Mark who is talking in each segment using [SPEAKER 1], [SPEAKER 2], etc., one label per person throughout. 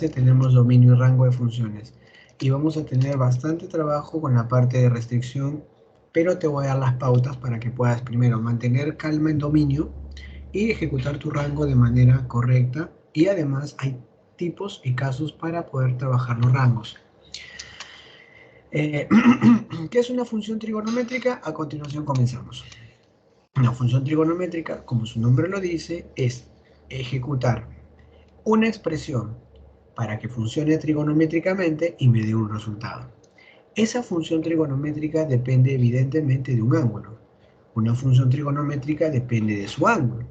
[SPEAKER 1] tenemos dominio y rango de funciones y vamos a tener bastante trabajo con la parte de restricción, pero te voy a dar las pautas para que puedas primero mantener calma en dominio y ejecutar tu rango de manera correcta, y además hay tipos y casos para poder trabajar los rangos. ¿Qué es una función trigonométrica? A continuación comenzamos. Una función trigonométrica, como su nombre lo dice, es ejecutar una expresión para que funcione trigonométricamente y me dé un resultado. Esa función trigonométrica depende evidentemente de un ángulo. Una función trigonométrica depende de su ángulo.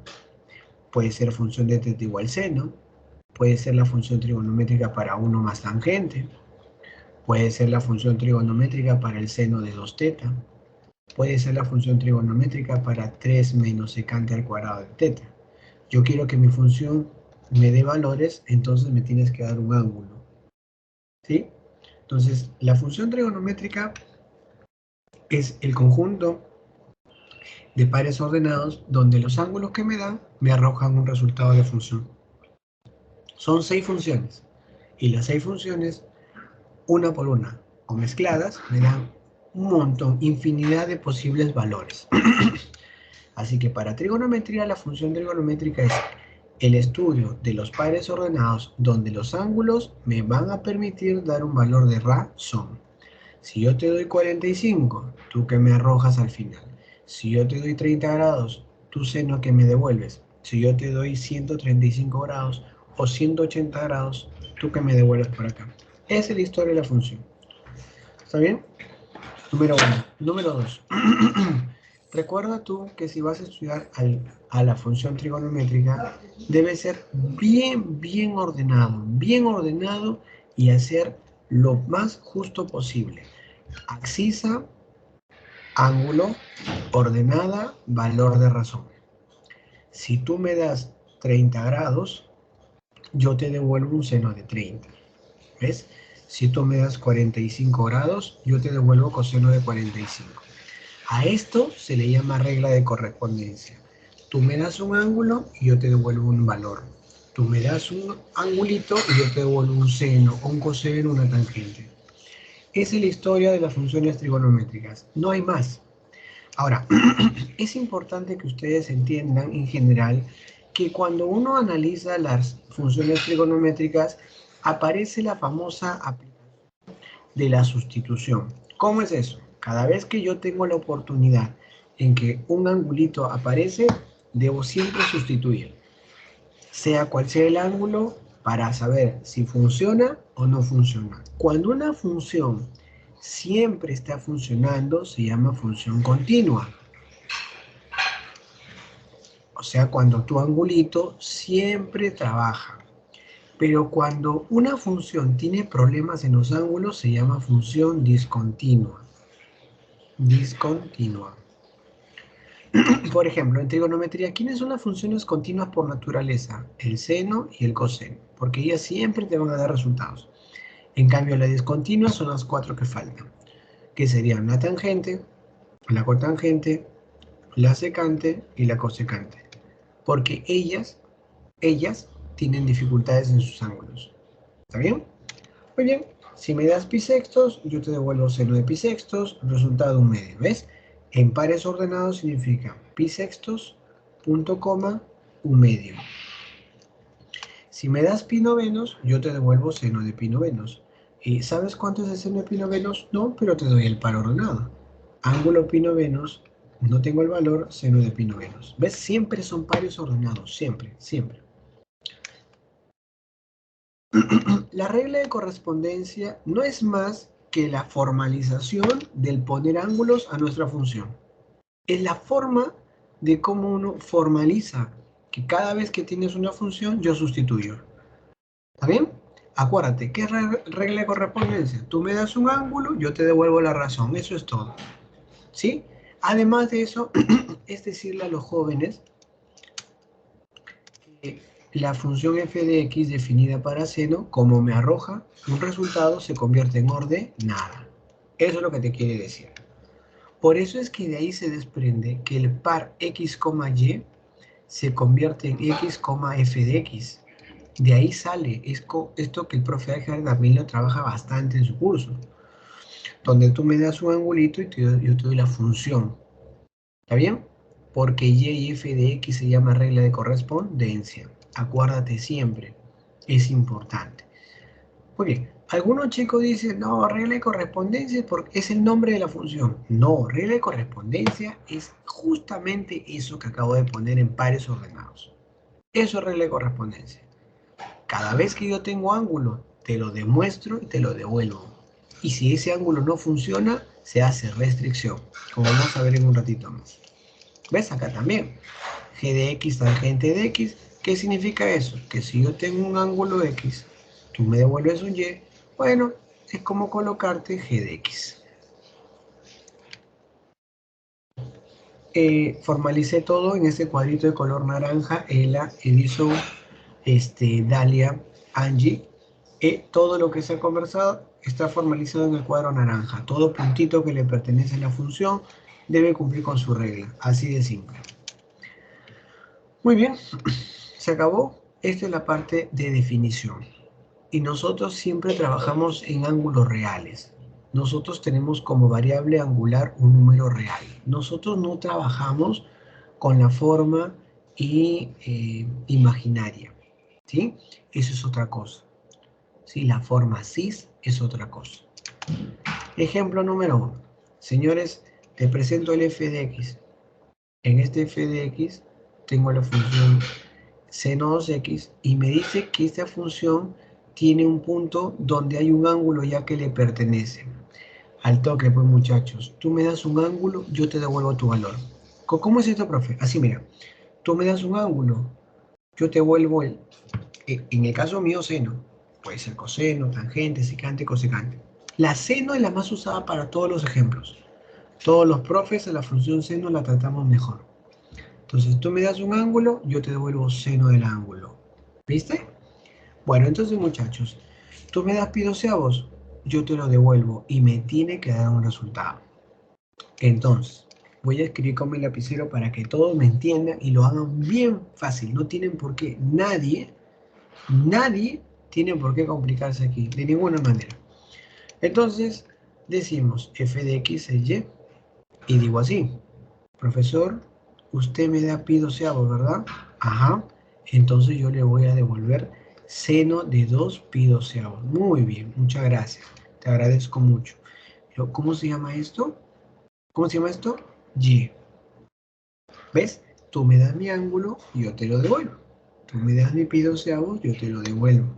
[SPEAKER 1] Puede ser función de θ igual seno, puede ser la función trigonométrica para 1 más tangente, puede ser la función trigonométrica para el seno de 2θ, puede ser la función trigonométrica para 3 menos secante al cuadrado de θ. Yo quiero que mi función me dé valores, entonces me tienes que dar un ángulo. ¿Sí? Entonces, la función trigonométrica es el conjunto de pares ordenados donde los ángulos que me dan me arrojan un resultado de función. Son 6 funciones, y las 6 funciones, una por una o mezcladas, me dan un montón, infinidad de posibles valores. Así que para trigonometría, la función trigonométrica es el estudio de los pares ordenados donde los ángulos me van a permitir dar un valor de razón. Si yo te doy 45, ¿tú qué me arrojas al final? Si yo te doy 30 grados, ¿tu seno que me devuelves? Si yo te doy 135 grados o 180 grados, ¿tú qué me devuelves por acá? Esa es la historia de la función. ¿Está bien? Número 1. Número 2. Recuerda tú que si vas a estudiar a la función trigonométrica, debe ser bien ordenado y hacer lo más justo posible. Abscisa, ángulo, ordenada, valor de razón. Si tú me das 30 grados, yo te devuelvo un seno de 30. ¿Ves? Si tú me das 45 grados, yo te devuelvo coseno de 45. A esto se le llama regla de correspondencia. Tú me das un ángulo y yo te devuelvo un valor. Tú me das un angulito y yo te devuelvo un seno, un coseno, una tangente. Esa es la historia de las funciones trigonométricas. No hay más. Ahora, es importante que ustedes entiendan en general que cuando uno analiza las funciones trigonométricas, aparece la famosa aplicación de la sustitución. ¿Cómo es eso? Cada vez que yo tengo la oportunidad en que un angulito aparece, debo siempre sustituir, sea cual sea el ángulo, para saber si funciona o no funciona. Cuando una función siempre está funcionando, se llama función continua. O sea, cuando tu angulito siempre trabaja. Pero cuando una función tiene problemas en los ángulos, se llama función discontinua. Discontinua. Por ejemplo, en trigonometría, ¿quiénes son las funciones continuas por naturaleza? El seno y el coseno, porque ellas siempre te van a dar resultados. En cambio, la discontinua son las 4 que faltan, que serían la tangente, la cotangente, la secante y la cosecante, porque ellas tienen dificultades en sus ángulos. ¿Está bien? Muy bien. Si me das pi sextos, yo te devuelvo seno de pi sextos, resultado un medio. ¿Ves? En pares ordenados significa pi sextos, punto coma, un medio. Si me das pi novenos, yo te devuelvo seno de pi novenos. ¿Y sabes cuánto es el seno de pi novenos? No, pero te doy el par ordenado. Ángulo pi novenos, no tengo el valor, seno de pi novenos. ¿Ves? Siempre son pares ordenados, siempre, siempre. La regla de correspondencia no es más que la formalización del poner ángulos a nuestra función. Es la forma de cómo uno formaliza que cada vez que tienes una función, yo sustituyo. ¿Está bien? Acuérdate, ¿qué es regla de correspondencia? Tú me das un ángulo, yo te devuelvo la razón. Eso es todo. ¿Sí? Además de eso, es decirle a los jóvenes que la función f de x definida para seno, como me arroja un resultado, se convierte en ordenada. Eso es lo que te quiere decir. Por eso es que de ahí se desprende que el par x, y se convierte en x, f de x. De ahí sale esto que el profe Ángel también lo trabaja bastante en su curso, donde tú me das un angulito y yo te doy la función. ¿Está bien? Porque y f de x se llama regla de correspondencia. Acuérdate siempre, es importante. Muy bien, algunos chicos dicen, no, regla de correspondencia es el nombre de la función. No, regla de correspondencia es justamente eso que acabo de poner en pares ordenados. Eso es regla de correspondencia. Cada vez que yo tengo ángulo, te lo demuestro y te lo devuelvo. Y si ese ángulo no funciona, se hace restricción, como vamos a ver en un ratito más. ¿Ves? Acá también. G de x tangente de x. ¿Qué significa eso? Que si yo tengo un ángulo x, tú me devuelves un y, bueno, es como colocarte G de x. Formalicé todo en este cuadrito de color naranja, Ela, Edison, Dalia, Angie. Todo lo que se ha conversado está formalizado en el cuadro naranja. Todo puntito que le pertenece a la función debe cumplir con su regla. Así de simple. Muy bien, se acabó. Esta es la parte de definición. Y nosotros siempre trabajamos en ángulos reales. Nosotros tenemos como variable angular un número real. Nosotros no trabajamos con la forma imaginaria. ¿Sí? Eso es otra cosa. ¿Sí? La forma cis es otra cosa. Ejemplo número 1. Señores, te presento el f de x. En este f de x tengo la función seno 2x y me dice que esta función tiene un punto donde hay un ángulo ya que le pertenece. Al toque, pues muchachos, tú me das un ángulo, yo te devuelvo tu valor. ¿Cómo es esto, profe? Así, mira, tú me das un ángulo, yo te vuelvo en el caso mío, seno. Puede ser coseno, tangente, secante, cosecante. La seno es la más usada para todos los ejemplos. Todos los profes a la función seno la tratamos mejor. Entonces tú me das un ángulo, yo te devuelvo seno del ángulo. ¿Viste? Bueno, entonces muchachos, tú me das pi doceavos, yo te lo devuelvo y me tiene que dar un resultado. Entonces, voy a escribir con mi lapicero para que todos me entiendan y lo hagan bien fácil. No tienen por qué, nadie tiene por qué complicarse aquí, de ninguna manera. Entonces, decimos f de x es y, y digo así, profesor, usted me da pi doceavos, ¿verdad? Ajá, entonces yo le voy a devolver seno de 2 pi doceavos. Muy bien, muchas gracias, te agradezco mucho. ¿Cómo se llama esto? ¿Cómo se llama esto? Y. ¿Ves? Tú me das mi ángulo, yo te lo devuelvo. Tú me das mi pi doceavos, yo te lo devuelvo.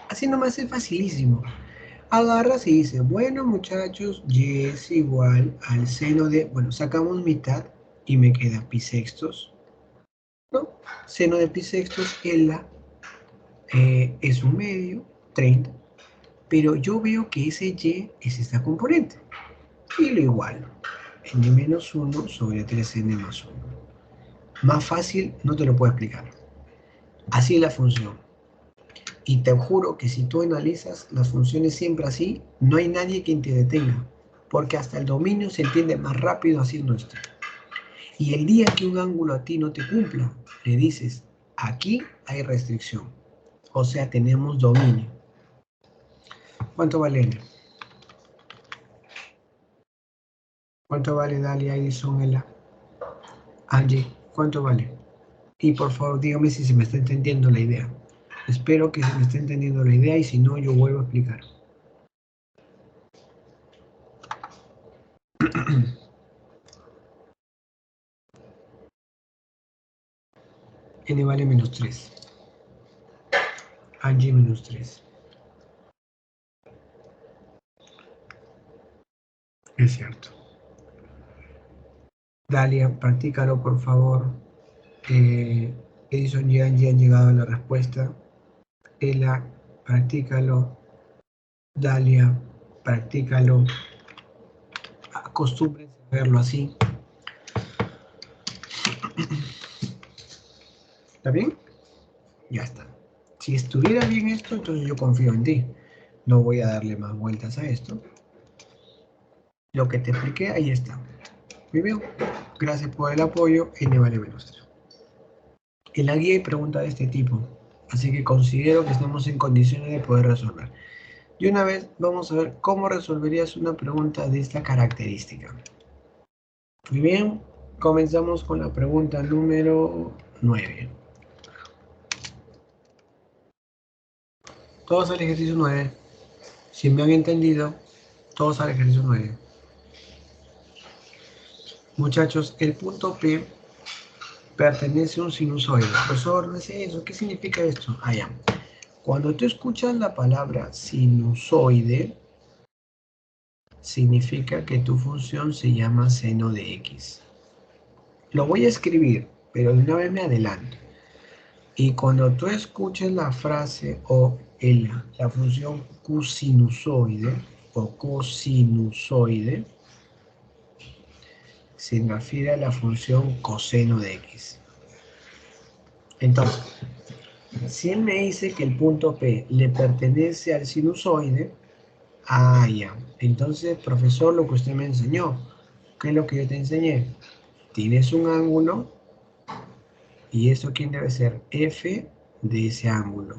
[SPEAKER 1] Así nomás es facilísimo. Agarras y dices, bueno muchachos, y es igual al seno de, bueno, sacamos mitad y me queda pi sextos, ¿no? Seno de pi sextos es un medio, 30, pero yo veo que ese y es esta componente, y lo igualo, n menos 1 sobre 3n más 1. Más fácil no te lo puedo explicar. Así es la función. Y te juro que si tú analizas las funciones siempre así, no hay nadie quien te detenga, porque hasta el dominio se entiende más rápido haciendo esto. Y el día que un ángulo a ti no te cumpla, le dices, aquí hay restricción. O sea, tenemos dominio. ¿Cuánto vale N? ¿Cuánto vale Dalia, Edison, Ela? Angie, ¿cuánto vale? Y por favor, dígame si se me está entendiendo la idea. Espero que se me esté entendiendo la idea y si no, yo vuelvo a explicar. N vale menos 3. Angie menos 3. Es cierto. Dalia, practícalo por favor. Edison y Angie han llegado a la respuesta. Ela, practícalo. Dalia, practícalo. Acostúmbrense a verlo así. ¿Está bien? Ya está. Si estuviera bien esto, entonces yo confío en ti. No voy a darle más vueltas a esto. Lo que te expliqué, ahí está. Muy bien. Gracias por el apoyo. N vale menos 3. En la guía hay preguntas de este tipo. Así que considero que estamos en condiciones de poder resolver. Y una vez vamos a ver cómo resolverías una pregunta de esta característica. Muy bien, comenzamos con la pregunta número 9. Todos al ejercicio 9. Si me han entendido, todos al ejercicio 9. Muchachos, el punto P pertenece a un sinusoide. Profesor, no es eso. ¿Qué significa esto? Ya. Cuando tú escuchas la palabra sinusoide, significa que tu función se llama seno de X. Lo voy a escribir, pero de una vez me adelanto. Y cuando tú escuches la frase o la función cosinusoide o cosinusoide, se refiere a la función coseno de X. Entonces, si él me dice que el punto P le pertenece al sinusoide, ya. Entonces, profesor, lo que usted me enseñó, ¿qué es lo que yo te enseñé? Tienes un ángulo y eso quién debe ser F de ese ángulo.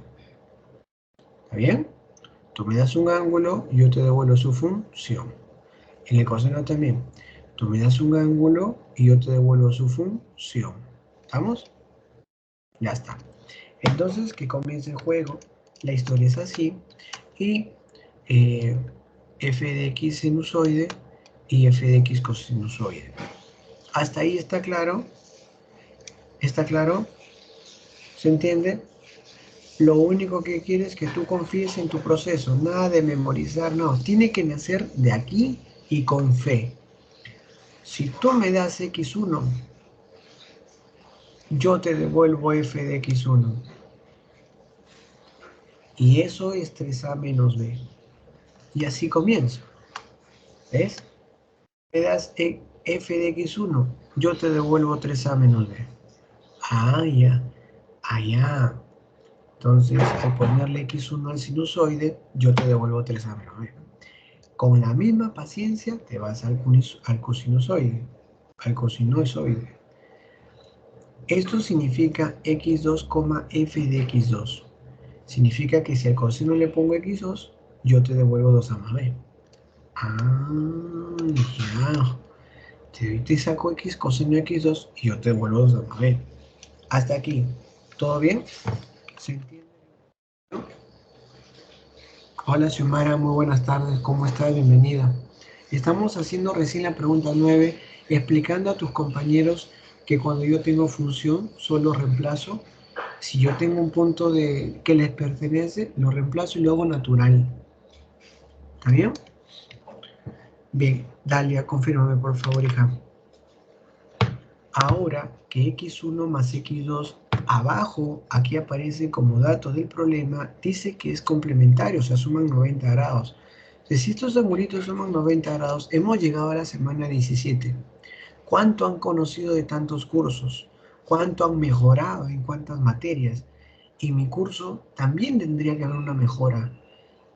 [SPEAKER 1] ¿Está bien? Tú me das un ángulo y yo te devuelvo su función. En el coseno también. Tú me das un ángulo y yo te devuelvo su función. ¿Estamos? Ya está. Entonces, que comience el juego. La historia es así. Y f de x sinusoide y f de x cosinusoide. ¿Hasta ahí está claro? ¿Está claro? ¿Se entiende? Lo único que quiero es que tú confíes en tu proceso. Nada de memorizar, no. Tiene que nacer de aquí y con fe. Si tú me das x1, yo te devuelvo f de x1. Y eso es 3a menos b. Y así comienzo. ¿Ves? Me das f de x1, yo te devuelvo 3a menos b. Ya. Ya. Entonces, al ponerle x1 al sinusoide, yo te devuelvo 3a menos b. Con la misma paciencia te vas al cosinusoide, al cosinusoide. Esto significa x2, f de x2. Significa que si al coseno le pongo x2, yo te devuelvo 2a más b. Ya. Te saco x coseno x2 y yo te devuelvo 2a más b. Hasta aquí. ¿Todo bien? ¿Se entiende? Hola Xiomara, muy buenas tardes. ¿Cómo estás? Bienvenida. Estamos haciendo recién la pregunta 9, explicando a tus compañeros que cuando yo tengo función, solo reemplazo. Si yo tengo un punto que les pertenece, lo reemplazo y lo hago natural. ¿Está bien? Bien, Dalia, confírmame por favor, hija. Ahora que x1 más x2 abajo, aquí aparece como dato del problema, dice que es complementario, o sea, suman 90 grados. Entonces, si estos angulitos suman 90 grados, hemos llegado a la semana 17. ¿Cuánto han conocido de tantos cursos? ¿Cuánto han mejorado en cuántas materias? Y mi curso también tendría que haber una mejora.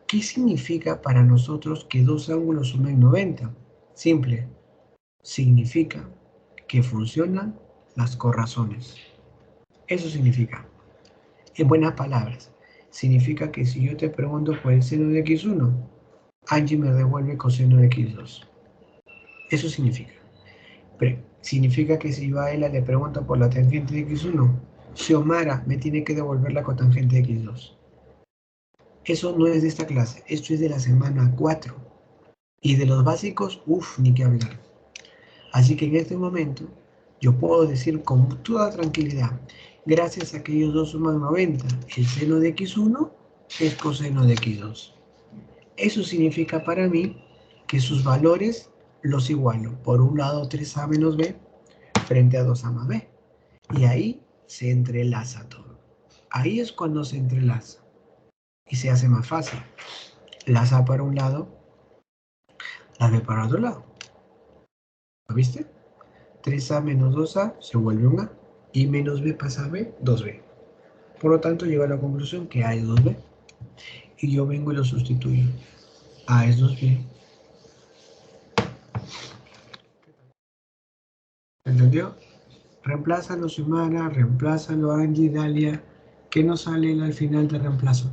[SPEAKER 1] ¿Qué significa para nosotros que dos ángulos sumen 90? Simple. Significa que funcionan las corrazones. Eso significa, en buenas palabras, significa que si yo te pregunto por el seno de x1, Angie me devuelve coseno de x2. Eso significa. Pero significa que si yo a ella le pregunto por la tangente de x1, Xiomara me tiene que devolver la cotangente de x2. Eso no es de esta clase, esto es de la semana 4. Y de los básicos, ni que hablar. Así que en este momento yo puedo decir con toda tranquilidad, gracias a que ellos dos suman 90, el seno de x1 es coseno de x2. Eso significa para mí que sus valores los igualo. Por un lado 3a menos b frente a 2a más b. Y ahí se entrelaza todo. Ahí es cuando se entrelaza. Y se hace más fácil. Las a para un lado, las b para otro lado. ¿Lo viste? 3a menos 2a se vuelve un a. Y menos b pasa a b, 2b. Por lo tanto, llego a la conclusión que a es 2b. Y yo vengo y lo sustituyo. A es 2b. ¿Entendió? Reemplázalo, Xiomara, reemplázalo, Angie, Dalia. ¿Qué nos sale al final de reemplazo?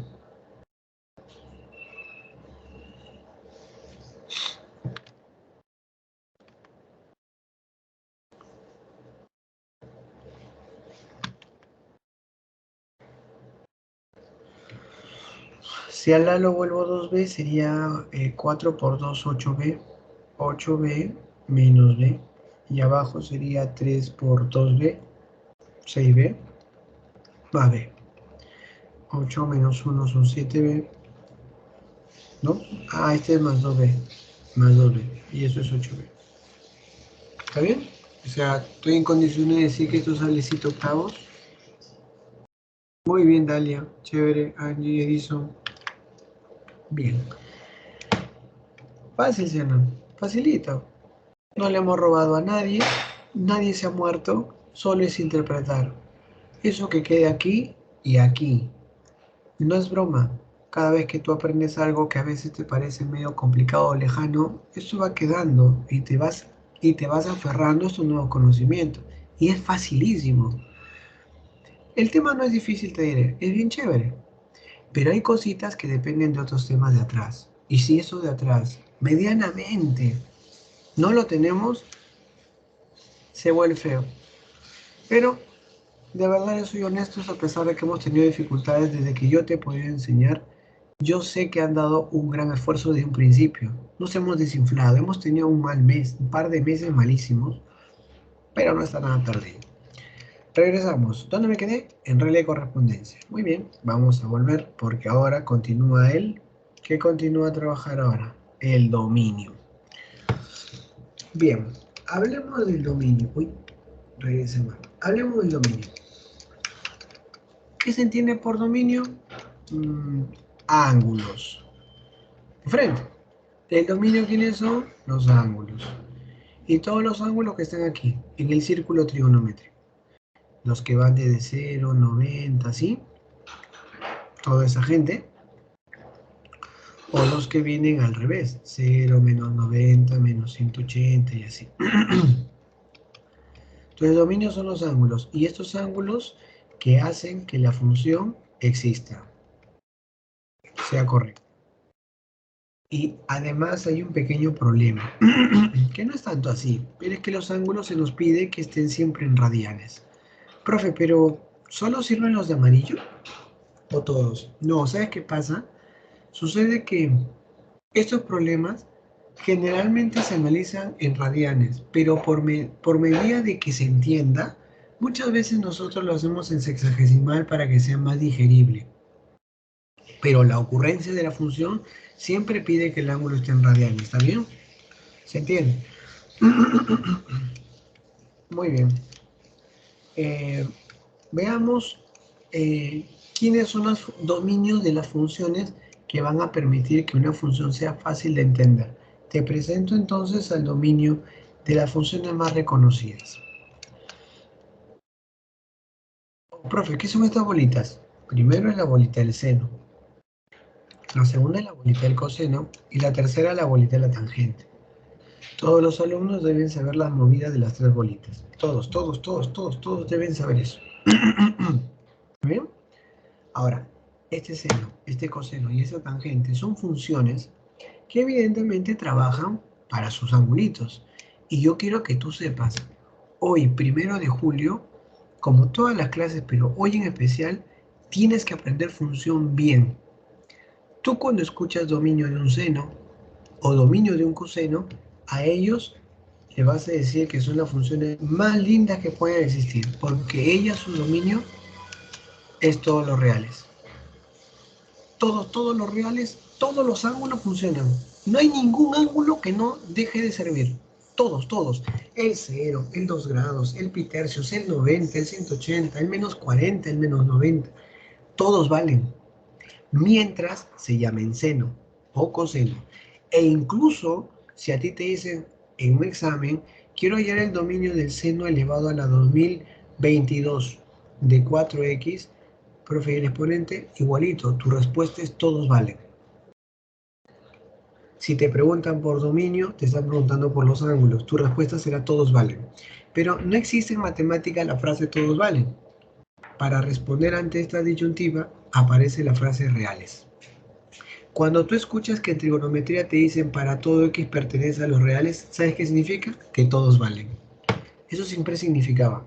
[SPEAKER 1] Si al A lo vuelvo 2b, sería 4 por 2, 8b. 8b menos b. Y abajo sería 3 por 2b, 6b, más b. 8 menos 1 son 7b, ¿no? Ah, este es más 2b, más 2b. Y eso es 8b. ¿Está bien? O sea, estoy en condiciones de decir que esto sale 7 octavos. Muy bien, Dalia. Chévere. Angie, Edison. Bien. Fácil, Siena. Facilito. No le hemos robado a nadie. Nadie se ha muerto. Solo es interpretar. Eso que quede aquí y aquí. No es broma. Cada vez que tú aprendes algo que a veces te parece medio complicado o lejano, eso va quedando y te vas aferrando a estos nuevos conocimientos. Y es facilísimo. El tema no es difícil, te diré. Es bien chévere. Pero hay cositas que dependen de otros temas de atrás. Y si eso de atrás, medianamente, no lo tenemos, se vuelve feo. Pero, de verdad, yo soy honesto, a pesar de que hemos tenido dificultades desde que yo te he podido enseñar, yo sé que han dado un gran esfuerzo desde un principio. Nos hemos desinflado, hemos tenido un mal mes, un par de meses malísimos, pero no está nada perdido. Regresamos. ¿Dónde me quedé? En regla de correspondencia. Muy bien, vamos a volver porque ahora continúa él. ¿Qué continúa a trabajar ahora? El dominio. Bien, hablemos del dominio. Uy, regresemos. Hablemos del dominio. ¿Qué se entiende por dominio? Ángulos. De frente. ¿El dominio quiénes son? Los ángulos. Y todos los ángulos que están aquí, en el círculo trigonométrico. Los que van desde 0, 90, ¿sí? Toda esa gente. O los que vienen al revés, 0, menos 90, menos 180 y así. Entonces, dominios son los ángulos, y estos ángulos que hacen que la función exista, sea correcta. Y además hay un pequeño problema, que no es tanto así, pero es que los ángulos se nos pide que estén siempre en radianes. Profe, pero ¿solo sirven los de amarillo? ¿O todos? No, ¿sabes qué pasa? Sucede que estos problemas generalmente se analizan en radianes, pero por medida de que se entienda, muchas veces nosotros lo hacemos en sexagesimal para que sea más digerible. Pero la ocurrencia de la función siempre pide que el ángulo esté en radianes, ¿está bien? ¿Se entiende? Muy bien. Veamos quiénes son los dominios de las funciones que van a permitir que una función sea fácil de entender. Te presento entonces al dominio de las funciones más reconocidas. Profe, ¿qué son estas bolitas? Primero es la bolita del seno, la segunda es la bolita del coseno y la tercera la bolita de la tangente. Todos los alumnos deben saber las movidas de las tres bolitas. Todos deben saber eso. ¿Bien? Ahora, este seno, este coseno y esta tangente son funciones que evidentemente trabajan para sus angulitos. Y yo quiero que tú sepas, hoy, 1 de julio, como todas las clases, pero hoy en especial, tienes que aprender función bien. Tú cuando escuchas dominio de un seno o dominio de un coseno, a ellos le vas a decir que son las funciones más lindas que pueden existir, porque ellas, su dominio, es todos los reales. Todos los reales, todos los ángulos funcionan. No hay ningún ángulo que no deje de servir. Todos. El 0, el 2 grados, el pi tercios, el 90, el 180, el menos 40, el menos 90. Todos valen. Mientras se llamen seno o coseno. E incluso, si a ti te dicen en un examen, quiero hallar el dominio del seno elevado a la 2022 de 4x, profe, y el exponente, igualito, tu respuesta es todos valen. Si te preguntan por dominio, te están preguntando por los ángulos, tu respuesta será todos valen. Pero no existe en matemática la frase todos valen. para responder ante esta disyuntiva, aparece la frase reales. Cuando tú escuchas que en trigonometría te dicen para todo x pertenece a los reales, ¿sabes qué significa? Que todos valen. Eso siempre significaba.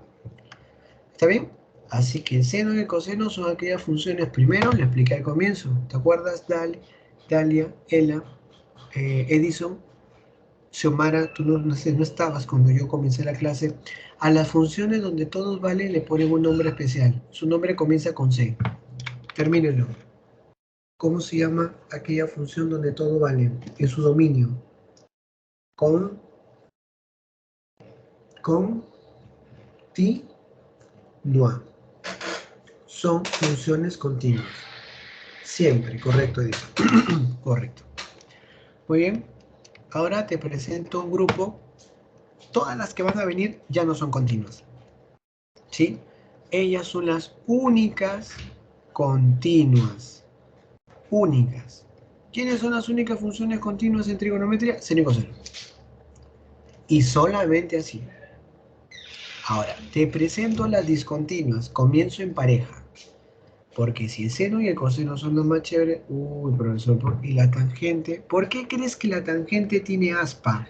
[SPEAKER 1] ¿Está bien? Así que el seno y el coseno son aquellas funciones, primero le expliqué al comienzo. ¿Te acuerdas, Dalia, Ella, Edison, Xiomara? Tú no estabas cuando yo comencé la clase. A las funciones donde todos valen le ponen un nombre especial. Su nombre comienza con C. Termínenlo. ¿Cómo se llama aquella función donde todo vale en su dominio? Continua. Son funciones continuas. Siempre, correcto, Edison. Correcto. Muy bien. Ahora te presento un grupo. Todas las que van a venir ya no son continuas. ¿Sí? Ellas son las únicas continuas. Únicas. ¿Quiénes son las únicas funciones continuas en trigonometría? Seno y coseno. Y solamente así. Ahora, te presento las discontinuas. Comienzo en pareja. Porque si el seno y el coseno son los más chéveres, uy, profesor, ¿y la tangente? ¿Por qué crees que la tangente tiene aspa?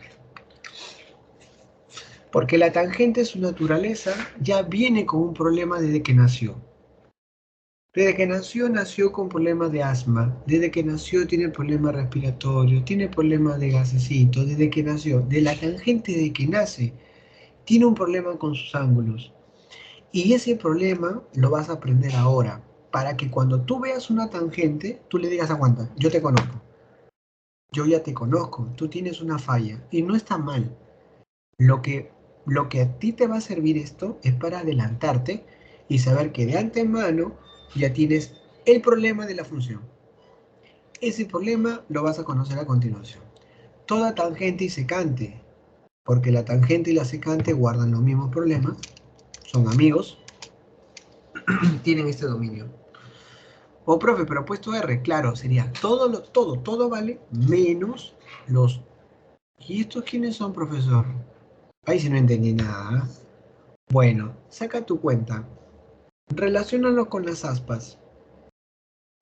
[SPEAKER 1] Porque la tangente, su naturaleza, ya viene con un problema desde que nació. Desde que nació con problemas de asma. Desde que nació tiene problemas respiratorios, tiene problemas de gasecito. Desde que nació, de la tangente de que nace, tiene un problema con sus ángulos. Y ese problema lo vas a aprender ahora, para que cuando tú veas una tangente, tú le digas, aguanta, yo te conozco. Yo ya te conozco, tú tienes una falla. Y no está mal. Lo que, lo que a ti te va a servir esto es para adelantarte y saber que de antemano ya tienes el problema de la función. Ese problema lo vas a conocer a continuación. Toda tangente y secante, porque la tangente y la secante guardan los mismos problemas, son amigos, tienen este dominio. O profe, pero puesto R, claro, sería todo vale menos los... ¿Y estos quiénes son, profesor? Ahí sí no entendí nada. Bueno, saca tu cuenta. Relaciónalo con las aspas.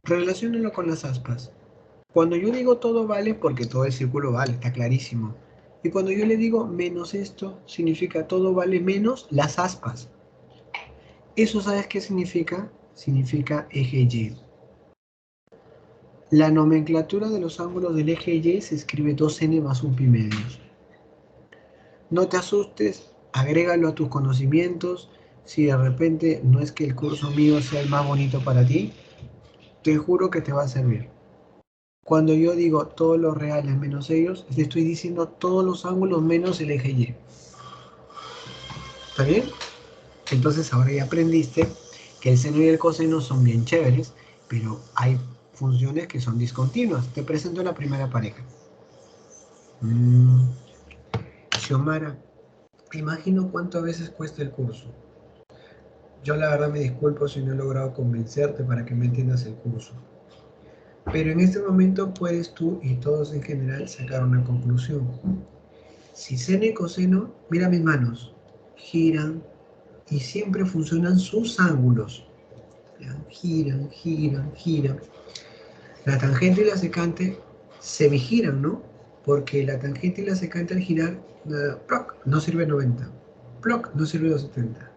[SPEAKER 1] Relaciónalo con las aspas. Cuando yo digo todo vale, porque todo el círculo vale, está clarísimo. Y cuando yo le digo menos esto, significa todo vale menos las aspas. ¿Eso sabes qué significa? Significa eje Y. La nomenclatura de los ángulos del eje Y se escribe 2n más un pi medios. No te asustes, agrégalo a tus conocimientos. Si de repente no es que el curso mío sea el más bonito para ti, te juro que te va a servir. Cuando yo digo todos los reales menos ellos, te estoy diciendo todos los ángulos menos el eje Y. ¿Está bien? Entonces ahora ya aprendiste que el seno y el coseno son bien chéveres, pero hay funciones que son discontinuas. Te presento la primera pareja. Xiomara, imagino cuántas veces cuesta el curso. Yo la verdad me disculpo si no he logrado convencerte para que me entiendas el curso. Pero en este momento puedes tú y todos en general sacar una conclusión. Si seno y coseno, mira mis manos, giran y siempre funcionan sus ángulos. Giran, giran, giran. La tangente y la secante se vigiran, ¿no? Porque la tangente y la secante al girar, ¡ploc!, no sirve 90. ¡Ploc!, no sirve 270.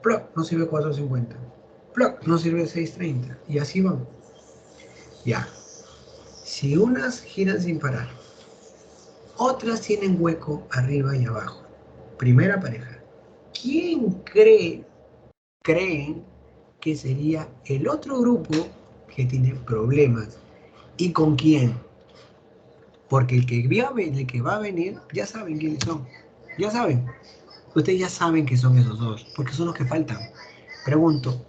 [SPEAKER 1] ¡Ploc!, no sirve 450. ¡Ploc!, no sirve 630. Y así van. Ya. Si unas giran sin parar, otras tienen hueco arriba y abajo. Primera pareja. ¿Quién creen que sería el otro grupo que tiene problemas? ¿Y con quién? Porque el que va a venir, ya saben quiénes son. Ya saben. Ustedes ya saben que son esos dos, porque son los que faltan. Pregunto,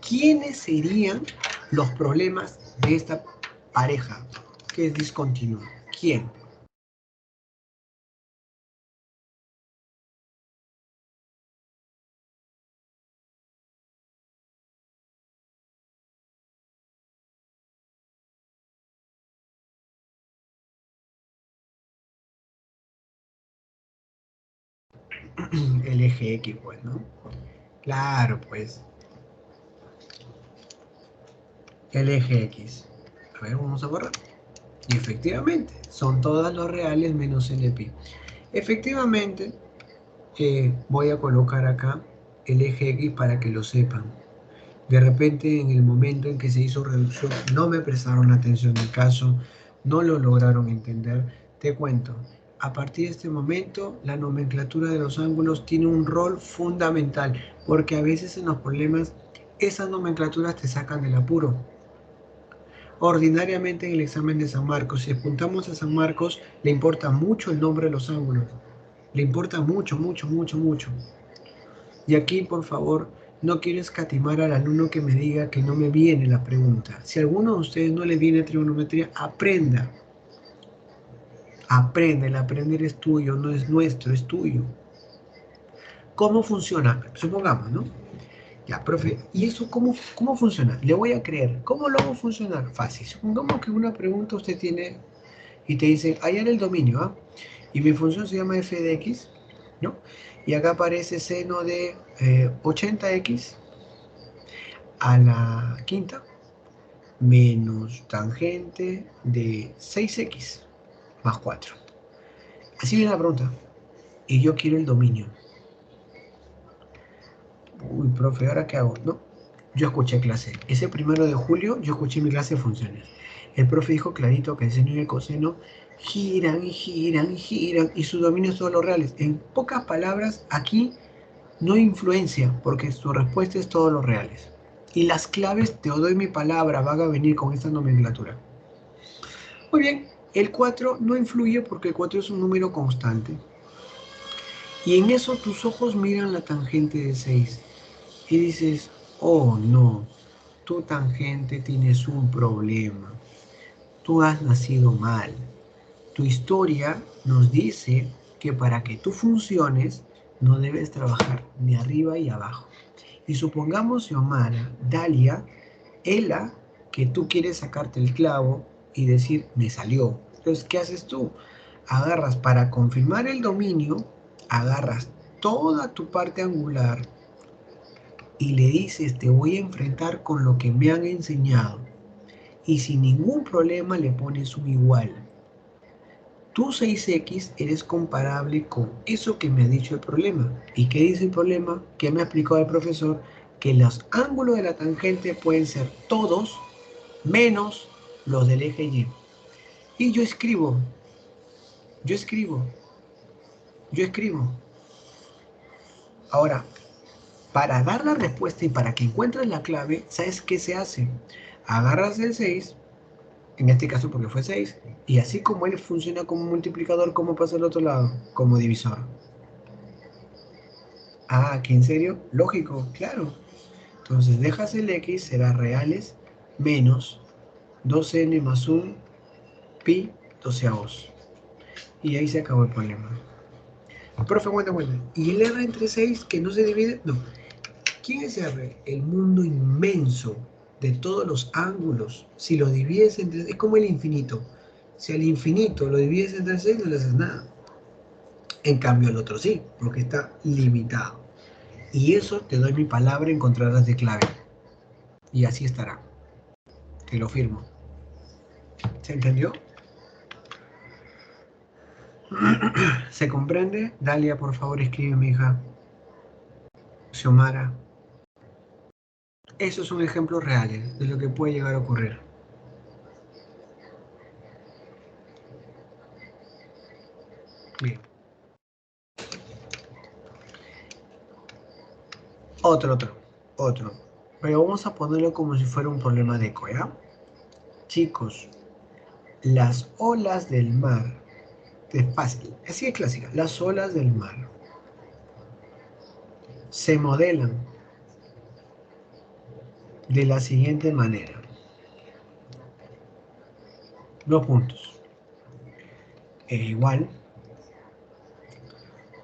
[SPEAKER 1] ¿quiénes serían los problemas de esta pareja que es discontinua? ¿Quién? El eje X, pues, ¿no? Claro, pues. el eje X. A ver, vamos a borrar. Y efectivamente, son todas los reales menos el de pi. Efectivamente, voy a colocar acá el eje X para que lo sepan. De repente, en el momento en que se hizo reducción, no me prestaron atención al caso, no lo lograron entender. Te cuento, a partir de este momento, la nomenclatura de los ángulos tiene un rol fundamental, porque a veces en los problemas, esas nomenclaturas te sacan del apuro. Ordinariamente en el examen de San Marcos, si apuntamos a San Marcos, le importa mucho el nombre de los ángulos. Le importa mucho, mucho, mucho, mucho. Y aquí, por favor, no quiero escatimar al alumno que me diga que no me viene la pregunta. Si a alguno de ustedes no le viene trigonometría, aprenda. Aprenda, el aprender es tuyo, no es nuestro, es tuyo. ¿Cómo funciona? Supongamos, ¿no? Ya, profe, ¿y eso cómo funciona? Le voy a creer. ¿Cómo lo hago funcionar? Fácil. Supongamos que una pregunta usted tiene y te dice, hallar el dominio, ¿ah? Y mi función se llama f de x, ¿no? Y acá aparece seno de 80x a la quinta menos tangente de 6x más 4. Así viene la pregunta. Y yo quiero el dominio. Uy, profe, ¿ahora qué hago? No, yo escuché clase. Ese 1 de julio yo escuché mi clase de funciones. El profe dijo clarito que el seno y el coseno giran y giran y giran y su dominio es todos los reales. En pocas palabras, aquí no influencia porque su respuesta es todos los reales. Y las claves, te doy mi palabra, van a venir con esta nomenclatura. Muy bien, el 4 no influye porque el 4 es un número constante. Y en eso tus ojos miran la tangente de 6 y dices, oh no, tu tangente tienes un problema. Tú has nacido mal. Tu historia nos dice que para que tú funciones no debes trabajar ni arriba y abajo. Y supongamos, Xiomara, Dalia, Ela, que tú quieres sacarte el clavo y decir, me salió. Entonces, ¿qué haces tú? Agarras para confirmar el dominio, agarras toda tu parte angular y le dices, te voy a enfrentar con lo que me han enseñado. Y sin ningún problema le pones un igual. Tú 6x eres comparable con eso que me ha dicho el problema. ¿Y qué dice el problema? Que me ha explicado el profesor que los ángulos de la tangente pueden ser todos menos los del eje Y. Y yo escribo, yo escribo, yo escribo. Ahora, para dar la respuesta y para que encuentres la clave, ¿sabes qué se hace? Agarras el 6, en este caso porque fue 6, y así como él funciona como multiplicador, ¿cómo pasa al otro lado? Como divisor. Ah, ¿que en serio? Lógico, claro. Entonces dejas el x, será reales, menos 2n más 1 pi 12avos. Y ahí se acabó el problema. Profe, bueno. ¿Y el r entre 6 que no se divide? No. ¿Quién es r? El mundo inmenso de todos los ángulos. Si lo divides entre... es como el infinito. Si al infinito lo divides entre 6, no le haces nada. En cambio, el otro sí, porque está limitado. Y eso te doy mi palabra, encontrarás de clave. Y así estará. Te lo firmo. ¿Se entendió? ¿Se comprende? Dalia, por favor, escribe, mi hija. Xiomara. Esos son ejemplos reales de lo que puede llegar a ocurrir. Bien. Otro. Pero vamos a ponerlo como si fuera un problema de eco, ¿ya? Chicos, las olas del mar, es fácil, así es clásica, las olas del mar se modelan de la siguiente manera. Dos puntos. Igual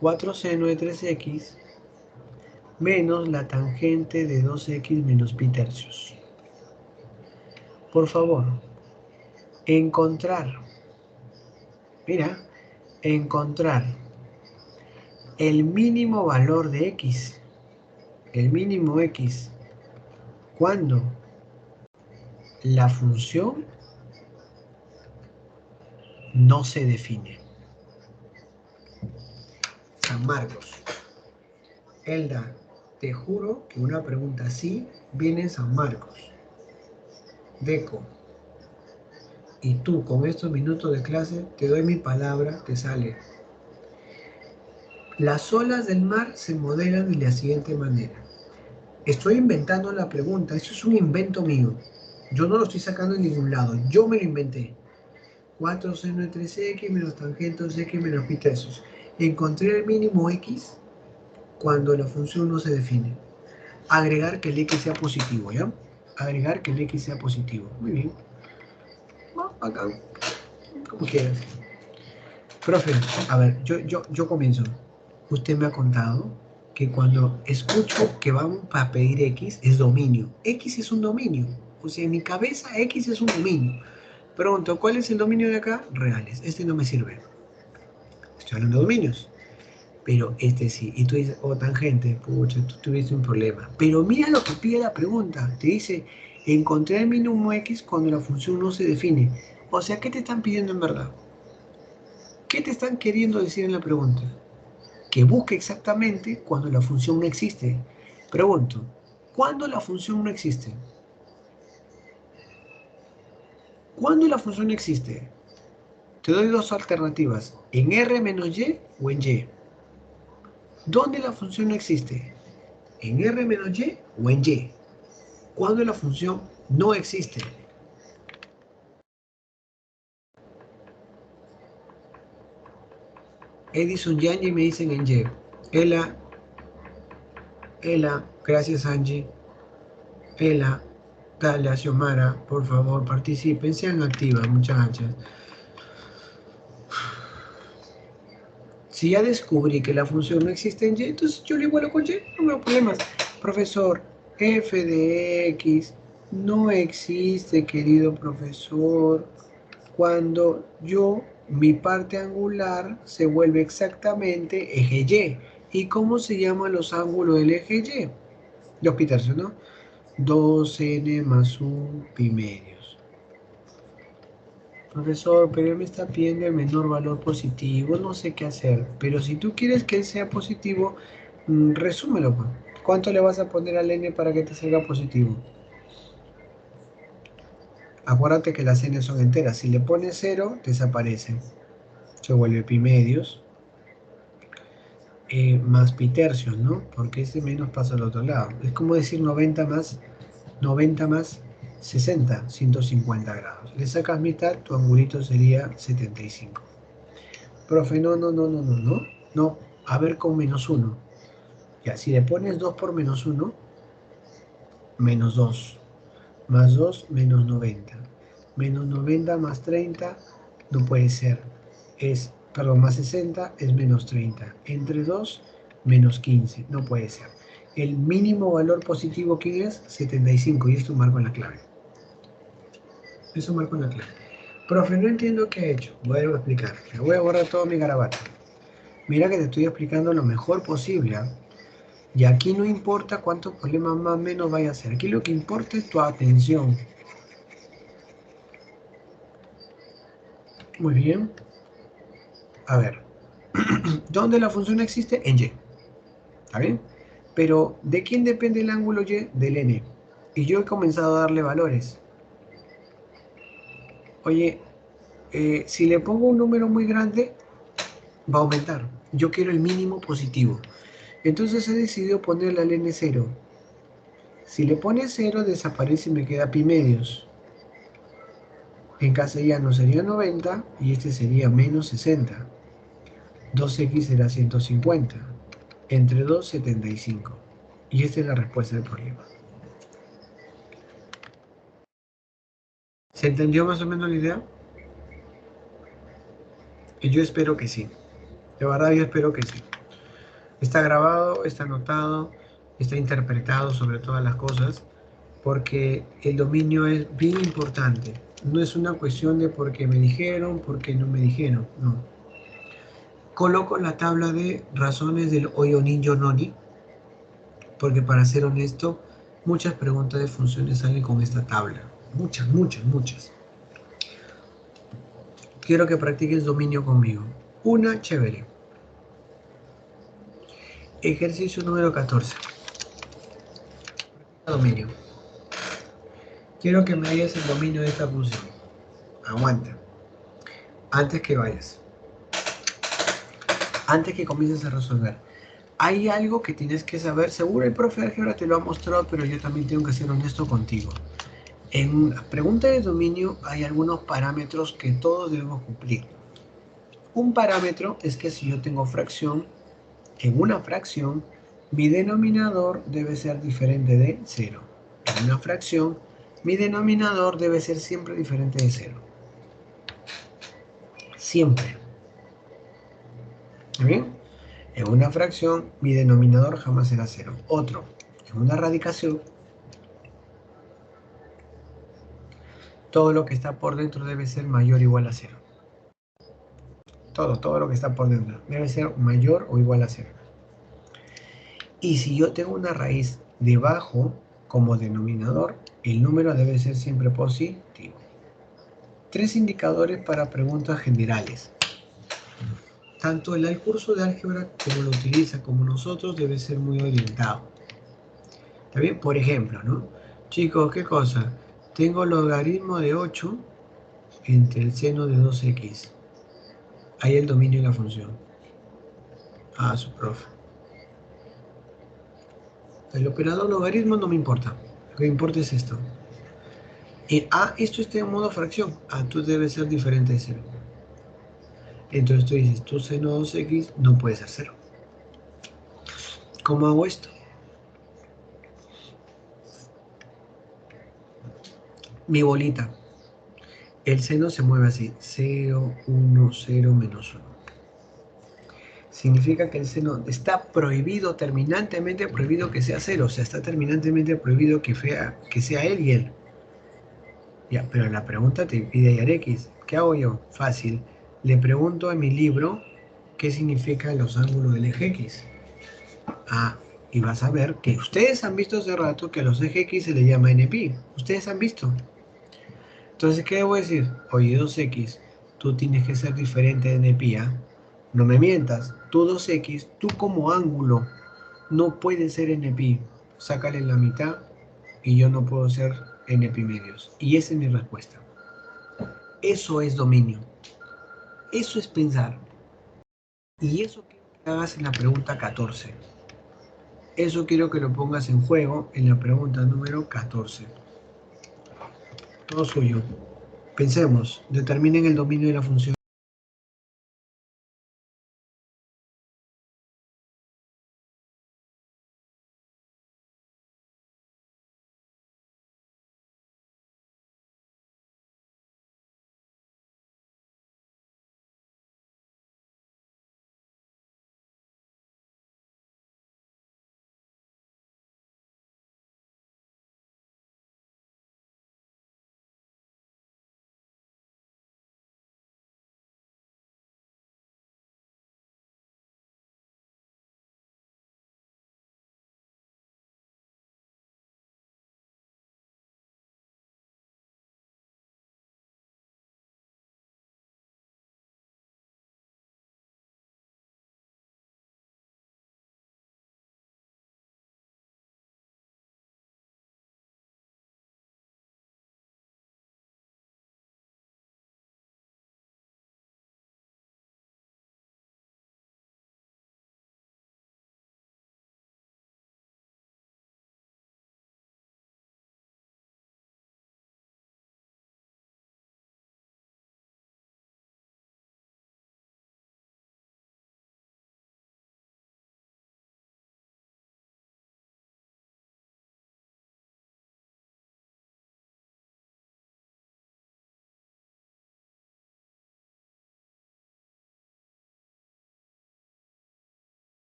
[SPEAKER 1] 4 seno de 3x menos la tangente de 2x menos pi tercios. Por favor, encontrar el mínimo valor de x, el mínimo x, cuando la función no se define. San Marcos. Elda, te juro que una pregunta así viene en San Marcos. Deco. Y tú, con estos minutos de clase, te doy mi palabra, te sale. Las olas del mar se modelan de la siguiente manera. Estoy inventando la pregunta, eso es un invento mío. Yo no lo estoy sacando en ningún lado, yo me lo inventé. 4 seno de 3x menos tangente de x menos pi tercios. Encontré el mínimo x cuando la función no se define. Agregar que el x sea positivo, ¿ya? Agregar que el x sea positivo. Muy bien. Acá, como quieras. Profe, a ver, yo comienzo. Usted me ha contado que cuando escucho que vamos a pedir X, es dominio. X es un dominio. O sea, en mi cabeza X es un dominio. Pregunto, ¿cuál es el dominio de acá? Reales. Este no me sirve. Estoy hablando de dominios. Pero este sí. Y tú dices, oh, tangente, pucha, tú tuviste un problema. Pero mira lo que pide la pregunta. Te dice, encontré el mínimo X cuando la función no se define. O sea, ¿qué te están pidiendo en verdad? ¿Qué te están queriendo decir en la pregunta? Que busque exactamente cuando la función no existe. Pregunto, ¿cuándo la función no existe? ¿Cuándo la función no existe? Te doy dos alternativas, en R menos Y o en Y. ¿Dónde la función no existe? ¿En R menos Y o en Y? ¿Cuándo la función no existe? Edison y Angie me dicen en Y. Ela, gracias Angie. Ela, dale a Xiomara, por favor, participen, sean activas, muchachas. Si ya descubrí que la función no existe en Y, entonces yo lo igualo con Y, no me da problemas. Profesor, f de x no existe, querido profesor, cuando mi parte angular se vuelve exactamente eje Y. ¿Y cómo se llaman los ángulos del eje Y? Los pi tercios, ¿no? 2n más 1 pi medios. Profesor, pero él me está pidiendo el menor valor positivo, no sé qué hacer. Pero si tú quieres que él sea positivo, resúmelo, pues. ¿Cuánto le vas a poner al n para que te salga positivo? Acuérdate que las n son enteras. Si le pones 0, desaparece. Se vuelve pi medios. Más pi tercios, ¿no? Porque este menos pasa al otro lado. Es como decir 90 más 60, 150 grados. Le sacas mitad, tu angulito sería 75. Profe, no, a ver con menos 1. Ya, si le pones 2 por menos 1, menos 2, más 2, menos 90. Menos 90 más 30, no puede ser. Perdón, más 60 es menos 30. Entre 2, menos 15, no puede ser. El mínimo valor positivo, ¿quién es? 75, y esto marco en la clave. Eso marco en la clave. Profe, no entiendo qué he hecho. Voy a explicar. Le voy a borrar todo mi garabato. Mira que te estoy explicando lo mejor posible, ¿eh? Y aquí no importa cuántos problemas más o menos vaya a ser. Aquí lo que importa es tu atención. Muy bien. A ver. ¿Dónde la función existe? En Y. ¿Está bien? Pero, ¿de quién depende el ángulo Y? Del n. Y yo he comenzado a darle valores. Oye, si le pongo un número muy grande, va a aumentar. Yo quiero el mínimo positivo. Entonces he decidido ponerle al n 0. Si le pones 0, desaparece y me queda pi medios. En castellano sería 90 y este sería menos 60. 2x será 150. Entre 2, 75. Y esta es la respuesta del problema. ¿Se entendió más o menos la idea? Y yo espero que sí. De verdad yo espero que sí. Está grabado, está anotado, está interpretado sobre todas las cosas, porque el dominio es bien importante. No es una cuestión de por qué me dijeron, por qué no me dijeron, no. Coloco la tabla de razones del Oyonin-Yononi, porque para ser honesto, muchas preguntas de funciones salen con esta tabla. Muchas, muchas, muchas. Quiero que practiques dominio conmigo. Una, chévere. Ejercicio número 14. Practica dominio. Quiero que me digas el dominio de esta función. Aguanta. Antes que vayas. Antes que comiences a resolver. Hay algo que tienes que saber. Seguro el profe de álgebra te lo ha mostrado, pero yo también tengo que ser honesto contigo. En la pregunta de dominio hay algunos parámetros que todos debemos cumplir. Un parámetro es que si yo tengo fracción, en una fracción, mi denominador debe ser diferente de 0. En una fracción, mi denominador debe ser siempre diferente de 0. Siempre. ¿Bien? En una fracción, mi denominador jamás será 0. Otro, en una radicación, todo lo que está por dentro debe ser mayor o igual a 0. Todo lo que está por dentro debe ser mayor o igual a 0. Y si yo tengo una raíz debajo como denominador, el número debe ser siempre positivo. 3 indicadores para preguntas generales. Tanto el curso de álgebra como lo utiliza como nosotros debe ser muy orientado. ¿Está bien? Por ejemplo, ¿no? Chicos, ¿qué cosa? Tengo logaritmo de 8 entre el seno de 2x. Ahí el dominio de la función. Ah, su profe. El operador logaritmo no me importa. Lo que me importa es esto. Esto está en modo fracción. Tú debes ser diferente de 0. Entonces tú dices, tu seno 2x no puede ser 0. ¿Cómo hago esto? Mi bolita. El seno se mueve así. 0, 1, 0, menos 1. Significa que el seno está prohibido, terminantemente prohibido que sea 0. O sea, está terminantemente prohibido que sea él y él. Ya, pero la pregunta te pide hallar x. ¿Qué hago yo? Fácil. Le pregunto a mi libro qué significan los ángulos del eje x. Y vas a ver que ustedes han visto hace rato que a los ejes x se le llama NP. Ustedes han visto. Entonces, ¿qué debo decir? Oye, 2x, tú tienes que ser diferente de NP, ¿ah? No me mientas. Tú 2x, tú como ángulo, no puedes ser NP. Sácale la mitad y yo no puedo ser NP medios. Y esa es mi respuesta. Eso es dominio. Eso es pensar. Y eso quiero que hagas en la pregunta 14. Eso quiero que lo pongas en juego en la pregunta número 14. Todo suyo. Pensemos, determinen el dominio de la función.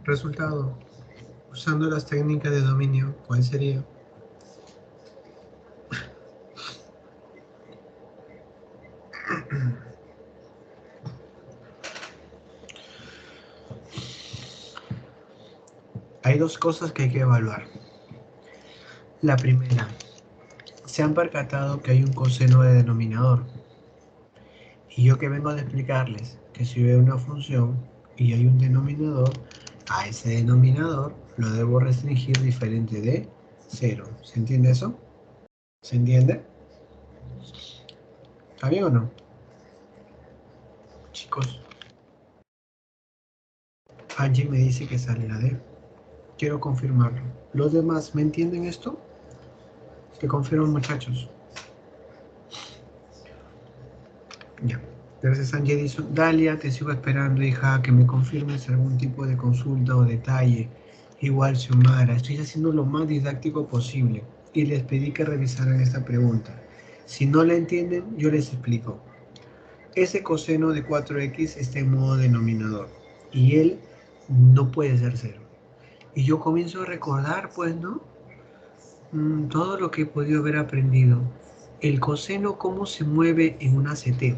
[SPEAKER 1] Resultado, usando las técnicas de dominio, ¿cuál sería? Hay dos cosas que hay que evaluar. La primera, se han percatado que hay un coseno de denominador. Y yo que vengo de explicarles que si veo una función y hay un denominador, a ese denominador lo debo restringir diferente de 0. ¿Se entiende eso? ¿Se entiende? ¿Está bien o no? Chicos, Angie me dice que sale la D. Quiero confirmarlo. ¿Los demás me entienden esto? Que confirman, muchachos. Ya. Gracias, Angie Edison. Dalia, te sigo esperando, hija, que me confirmes algún tipo de consulta o detalle. Igual, Xiomara, estoy haciendo lo más didáctico posible y les pedí que revisaran esta pregunta. Si no la entienden, yo les explico. Ese coseno de 4x está en modo denominador y él no puede ser 0. Y yo comienzo a recordar, pues, ¿no? Todo lo que he podido haber aprendido. El coseno, cómo se mueve en una CT.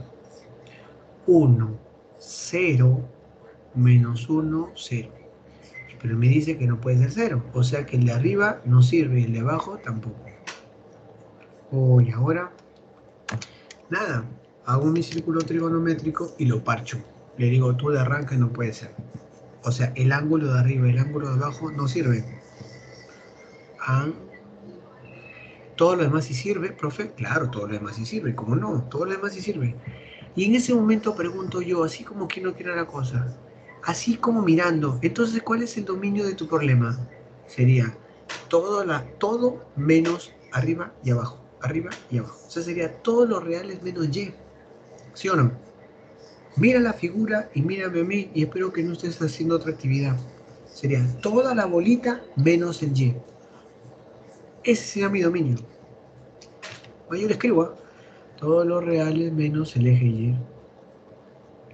[SPEAKER 1] 1, 0, menos 1, 0. Pero me dice que no puede ser 0. O sea que el de arriba no sirve y el de abajo tampoco. Y ahora, nada. Hago mi círculo trigonométrico y lo parcho. Le digo, tú de arranque no puede ser. O sea, el ángulo de arriba y el ángulo de abajo no sirven. Todo lo demás sí sirve, profe. Claro, todo lo demás sí sirve. ¿Cómo no? Todo lo demás sí sirve. Y en ese momento pregunto yo, así como que no quiero la cosa, así como mirando, entonces, ¿cuál es el dominio de tu problema? Sería todo menos arriba y abajo, arriba y abajo. O sea, sería todos los reales menos y. ¿Sí o no? Mira la figura y mírame a mí y espero que no estés haciendo otra actividad. Sería toda la bolita menos el y. Ese sería mi dominio. Yo le escribo, todos los reales menos el eje y.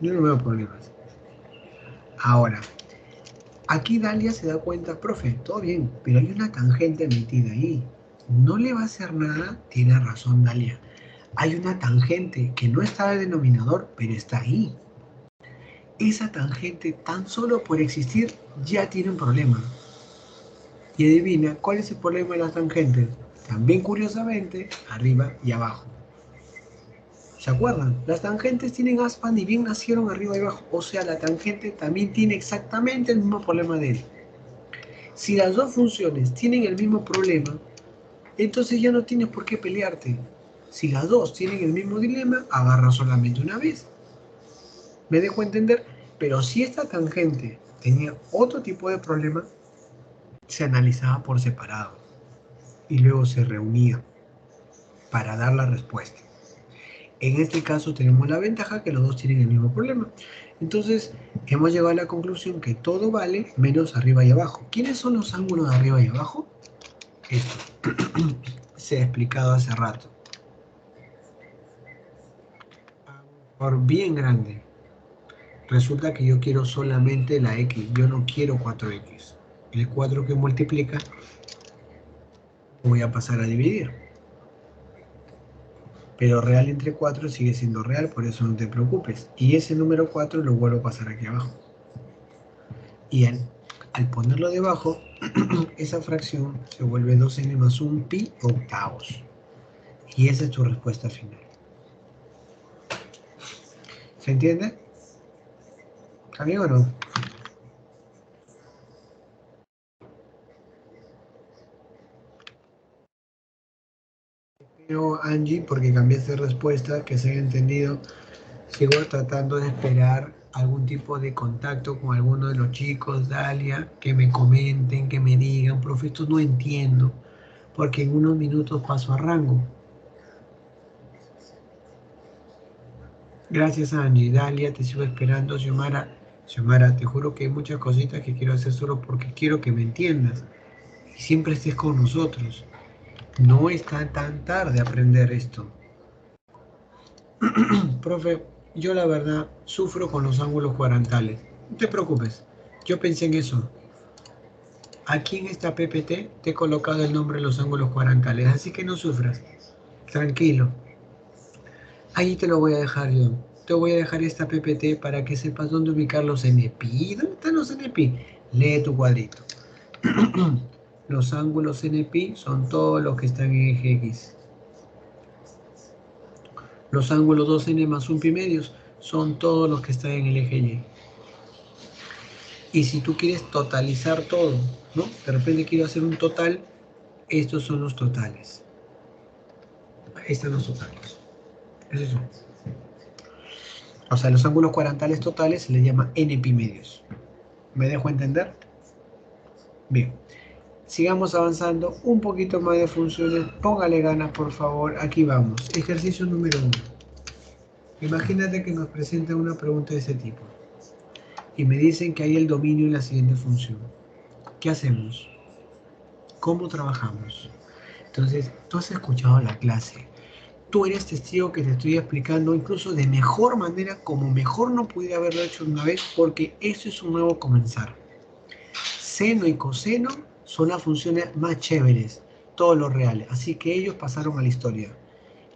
[SPEAKER 1] Yo no veo problemas. Ahora, aquí Dalia se da cuenta, profe, todo bien, pero hay una tangente metida ahí. No le va a hacer nada, tiene razón Dalia. Hay una tangente que no está de denominador, pero está ahí. Esa tangente, tan solo por existir, ya tiene un problema. Y adivina, ¿cuál es el problema de las tangentes? También curiosamente, arriba y abajo. ¿Se acuerdan? Las tangentes tienen aspa ni bien nacieron arriba y abajo. O sea, la tangente también tiene exactamente el mismo problema de él. Si las dos funciones tienen el mismo problema, entonces ya no tienes por qué pelearte. Si las dos tienen el mismo dilema, agarra solamente una vez. ¿Me dejo entender? Pero si esta tangente tenía otro tipo de problema, se analizaba por separado y luego se reunía para dar la respuesta. En este caso tenemos la ventaja que los dos tienen el mismo problema. Entonces hemos llegado a la conclusión que todo vale menos arriba y abajo. ¿Quiénes son los ángulos de arriba y abajo? Esto se ha explicado hace rato. Por bien grande. Resulta que yo quiero solamente la x, yo no quiero 4x. El 4 que multiplica voy a pasar a dividir. Pero real entre 4 sigue siendo real, por eso no te preocupes. Y ese número 4 lo vuelvo a pasar aquí abajo. Y al ponerlo debajo, esa fracción se vuelve 2n más 1 pi octavos. Y esa es tu respuesta final. ¿Se entiende? ¿Está bien o no? Pero Angie, porque cambiaste de respuesta, que se haya entendido. Sigo tratando de esperar algún tipo de contacto con alguno de los chicos, Dalia, que me comenten, que me digan, profe, esto no entiendo, porque en unos minutos paso a rango. Gracias, Angie. Dalia, te sigo esperando. Xiomara, te juro que hay muchas cositas que quiero hacer solo porque quiero que me entiendas y siempre estés con nosotros. No está tan tarde aprender esto. Profe, yo la verdad sufro con los ángulos cuadrantales. No te preocupes, yo pensé en eso. Aquí en esta PPT te he colocado el nombre de los ángulos cuadrantales, así que no sufras. Tranquilo. Ahí te lo voy a dejar yo. Te voy a dejar esta PPT para que sepas dónde ubicar los NPI. ¿Dónde están los NPI? Lee tu cuadrito. Los ángulos NPI son todos los que están en eje X. Los ángulos 2n más 1 pi medios son todos los que están en el eje Y. Y si tú quieres totalizar todo, ¿no? De repente quiero hacer un total, estos son los totales. Ahí están los totales. Esos son. O sea, los ángulos cuadrantales totales se les llama NPI medios. ¿Me dejo entender? Bien. Sigamos avanzando. Un poquito más de funciones. Póngale ganas, por favor. Aquí vamos. Ejercicio número 1. Imagínate que nos presentan una pregunta de ese tipo. Y me dicen que hay el dominio en la siguiente función. ¿Qué hacemos? ¿Cómo trabajamos? Entonces, tú has escuchado la clase. Tú eres testigo que te estoy explicando incluso de mejor manera, como mejor no pudiera haberlo hecho una vez, porque eso es un nuevo comenzar. Seno y coseno son las funciones más chéveres, todos los reales, así que ellos pasaron a la historia.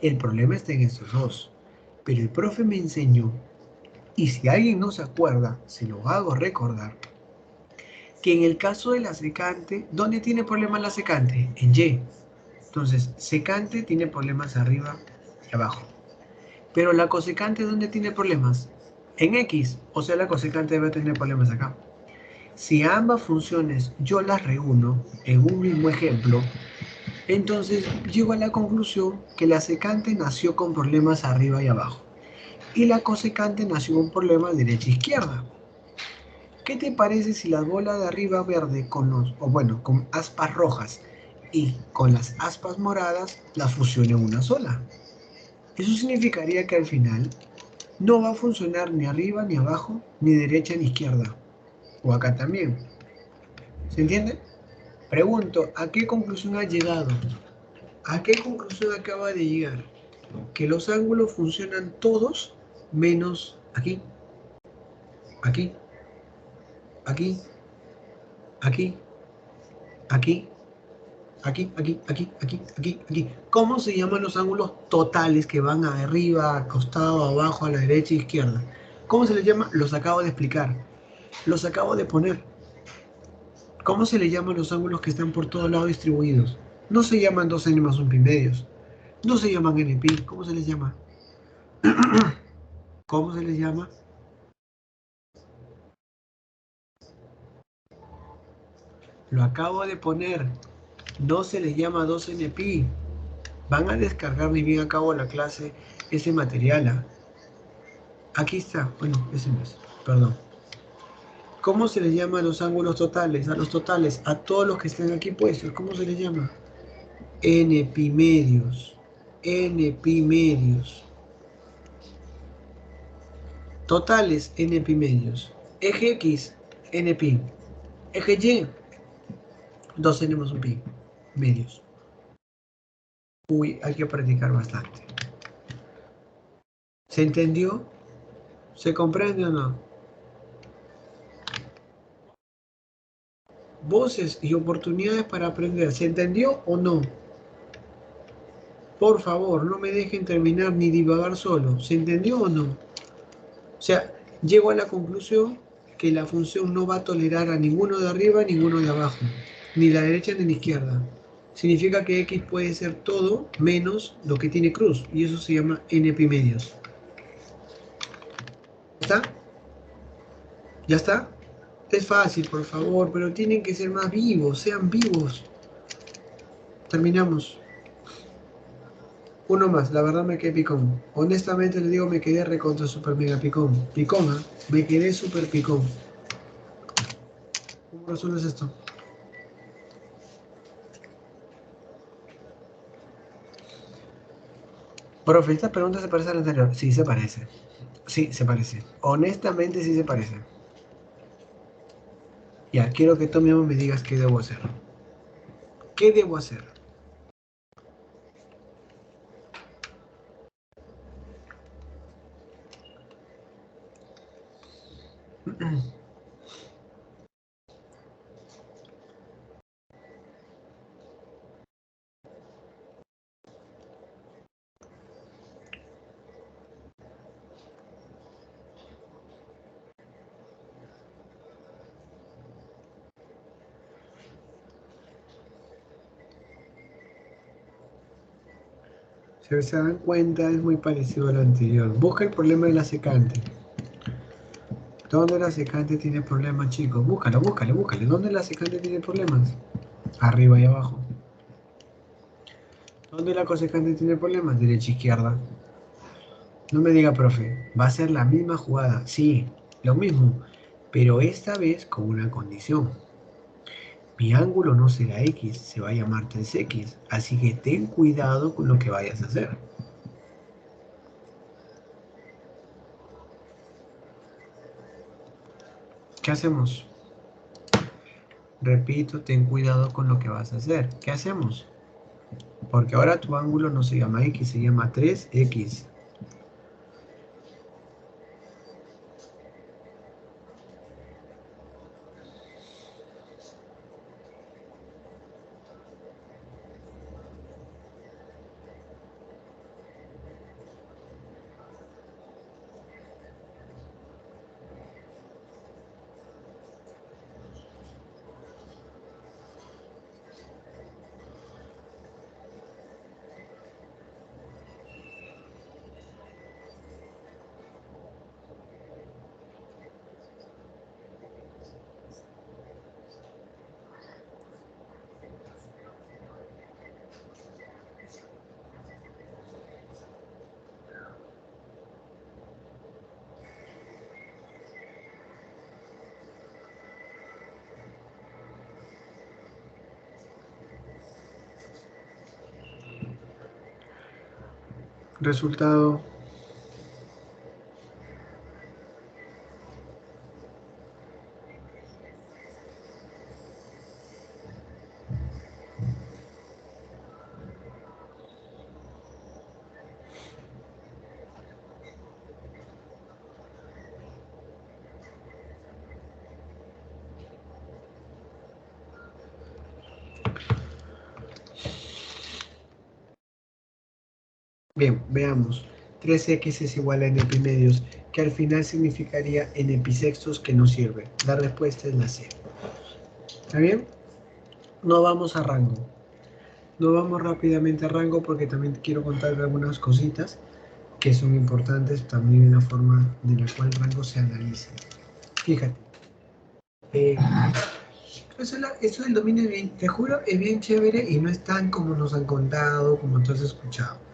[SPEAKER 1] El problema está en estos dos. Pero el profe me enseñó, y si alguien no se acuerda, se lo hago recordar, que en el caso de la secante, ¿dónde tiene problemas la secante? En Y. Entonces, secante tiene problemas arriba y abajo. Pero la cosecante, ¿dónde tiene problemas? En X, o sea, la cosecante debe tener problemas acá. Si ambas funciones yo las reúno en un mismo ejemplo, entonces llego a la conclusión que la secante nació con problemas arriba y abajo. Y la cosecante nació con problemas derecha e izquierda. ¿Qué te parece si la bola de arriba verde con aspas rojas y con las aspas moradas la fusiono en una sola? Eso significaría que al final no va a funcionar ni arriba ni abajo, ni derecha ni izquierda. O acá también. ¿Se entiende? Pregunto, ¿a qué conclusión ha llegado? ¿A qué conclusión acaba de llegar? Que los ángulos funcionan todos menos aquí, aquí, aquí, aquí, aquí, aquí, aquí, aquí, aquí, aquí, aquí. ¿Cómo se llaman los ángulos totales que van a arriba, a costado, abajo, a la derecha e izquierda? ¿Cómo se les llama? Los acabo de explicar. Los acabo de poner. ¿Cómo se le llaman los ángulos que están por todos lados distribuidos? No se llaman 2n más 1 pi medios. No se llaman NPI. ¿Cómo se les llama? ¿Cómo se les llama? Lo acabo de poner. No se les llama 2NPI. Van a descargar ni bien acabo la clase ese material. ¿Ah? Aquí está. Bueno, ese no es. Perdón. ¿Cómo se les llama a los ángulos totales? A los totales, a todos los que están aquí puestos. ¿Cómo se les llama? NPI medios. NPI medios. Totales, NPI medios. Eje X, NPI. Eje Y, 2n más 1 pi. Medios. Uy, hay que practicar bastante. ¿Se entendió? ¿Se comprende o no? Voces y oportunidades para aprender. ¿Se entendió o no? Por favor, no me dejen terminar ni divagar solo. ¿Se entendió o no? O sea, llego a la conclusión que la función no va a tolerar a ninguno de arriba, ninguno de abajo. Ni la derecha ni la izquierda. Significa que X puede ser todo menos lo que tiene cruz. Y eso se llama NP medios. ¿Está? ¿Ya está? Es fácil, por favor, pero tienen que ser más vivos, sean vivos. Terminamos. Uno más, la verdad me quedé picón. Honestamente le digo, me quedé recontra super mega picón. Picón, ¿eh? Me quedé super picón. ¿Cómo resuelves esto? Profe, ¿estas preguntas se parecen a la anterior? Sí, se parece. Sí, se parece. Honestamente sí se parece. Ya, quiero que tú mismo me digas qué debo hacer. ¿Qué debo hacer? Si se dan cuenta, es muy parecido a lo anterior. Busca el problema de la secante. ¿Dónde la secante tiene problemas, chicos? Búscalo, búscalo, búscalo. ¿Dónde la secante tiene problemas? Arriba y abajo. ¿Dónde la cosecante tiene problemas? Derecha, izquierda. No me diga, profe, va a ser la misma jugada. Sí, lo mismo, pero esta vez con una condición. Mi ángulo no será X, se va a llamar 3X. Así que ten cuidado con lo que vayas a hacer. ¿Qué hacemos? Repito, ten cuidado con lo que vas a hacer. ¿Qué hacemos? Porque ahora tu ángulo no se llama X, se llama 3X. Resultado. Bien, veamos. 3x es igual a n pi medios, que al final significaría n pi sextos, que no sirve. La respuesta es la C. ¿Está bien? No vamos a rango. No vamos rápidamente a rango porque también quiero contarle algunas cositas que son importantes también en la forma de la cual el rango se analiza. Fíjate. Eso del dominio, te juro, es bien chévere y no es tan como nos han contado, como tú has escuchado.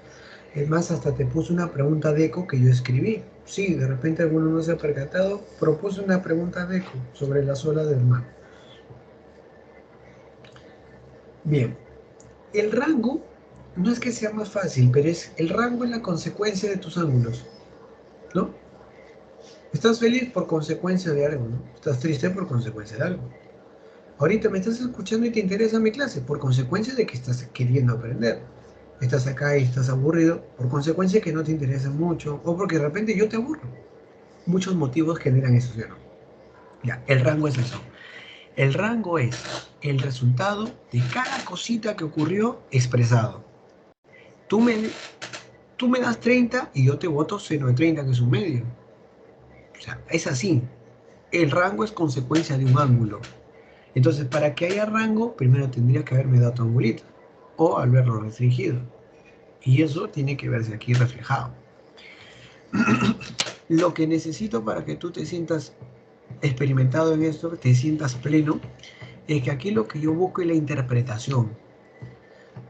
[SPEAKER 1] Es más, hasta te puse una pregunta de eco que yo escribí. Sí, de repente alguno no se ha percatado, propuse una pregunta de eco sobre las olas del mar. Bien, el rango no es que sea más fácil, pero el rango es la consecuencia de tus ángulos, ¿no? Estás feliz por consecuencia de algo, ¿no? Estás triste por consecuencia de algo. Ahorita me estás escuchando y te interesa mi clase por consecuencia de que estás queriendo aprender. Estás acá y estás aburrido por consecuencia de que no te interesa mucho o porque de repente yo te aburro. Muchos motivos generan eso, ¿sí o no? Ya, el rango es eso. El rango es el resultado de cada cosita que ocurrió expresado. Tú me das 30 y yo te voto seno de 30, que es un medio. O sea, es así. El rango es consecuencia de un ángulo. Entonces, para que haya rango, primero tendría que haberme dado tu angulito, o al verlo restringido. Y eso tiene que verse aquí reflejado. Lo que necesito para que tú te sientas experimentado en esto, te sientas pleno, es que aquí lo que yo busco es la interpretación.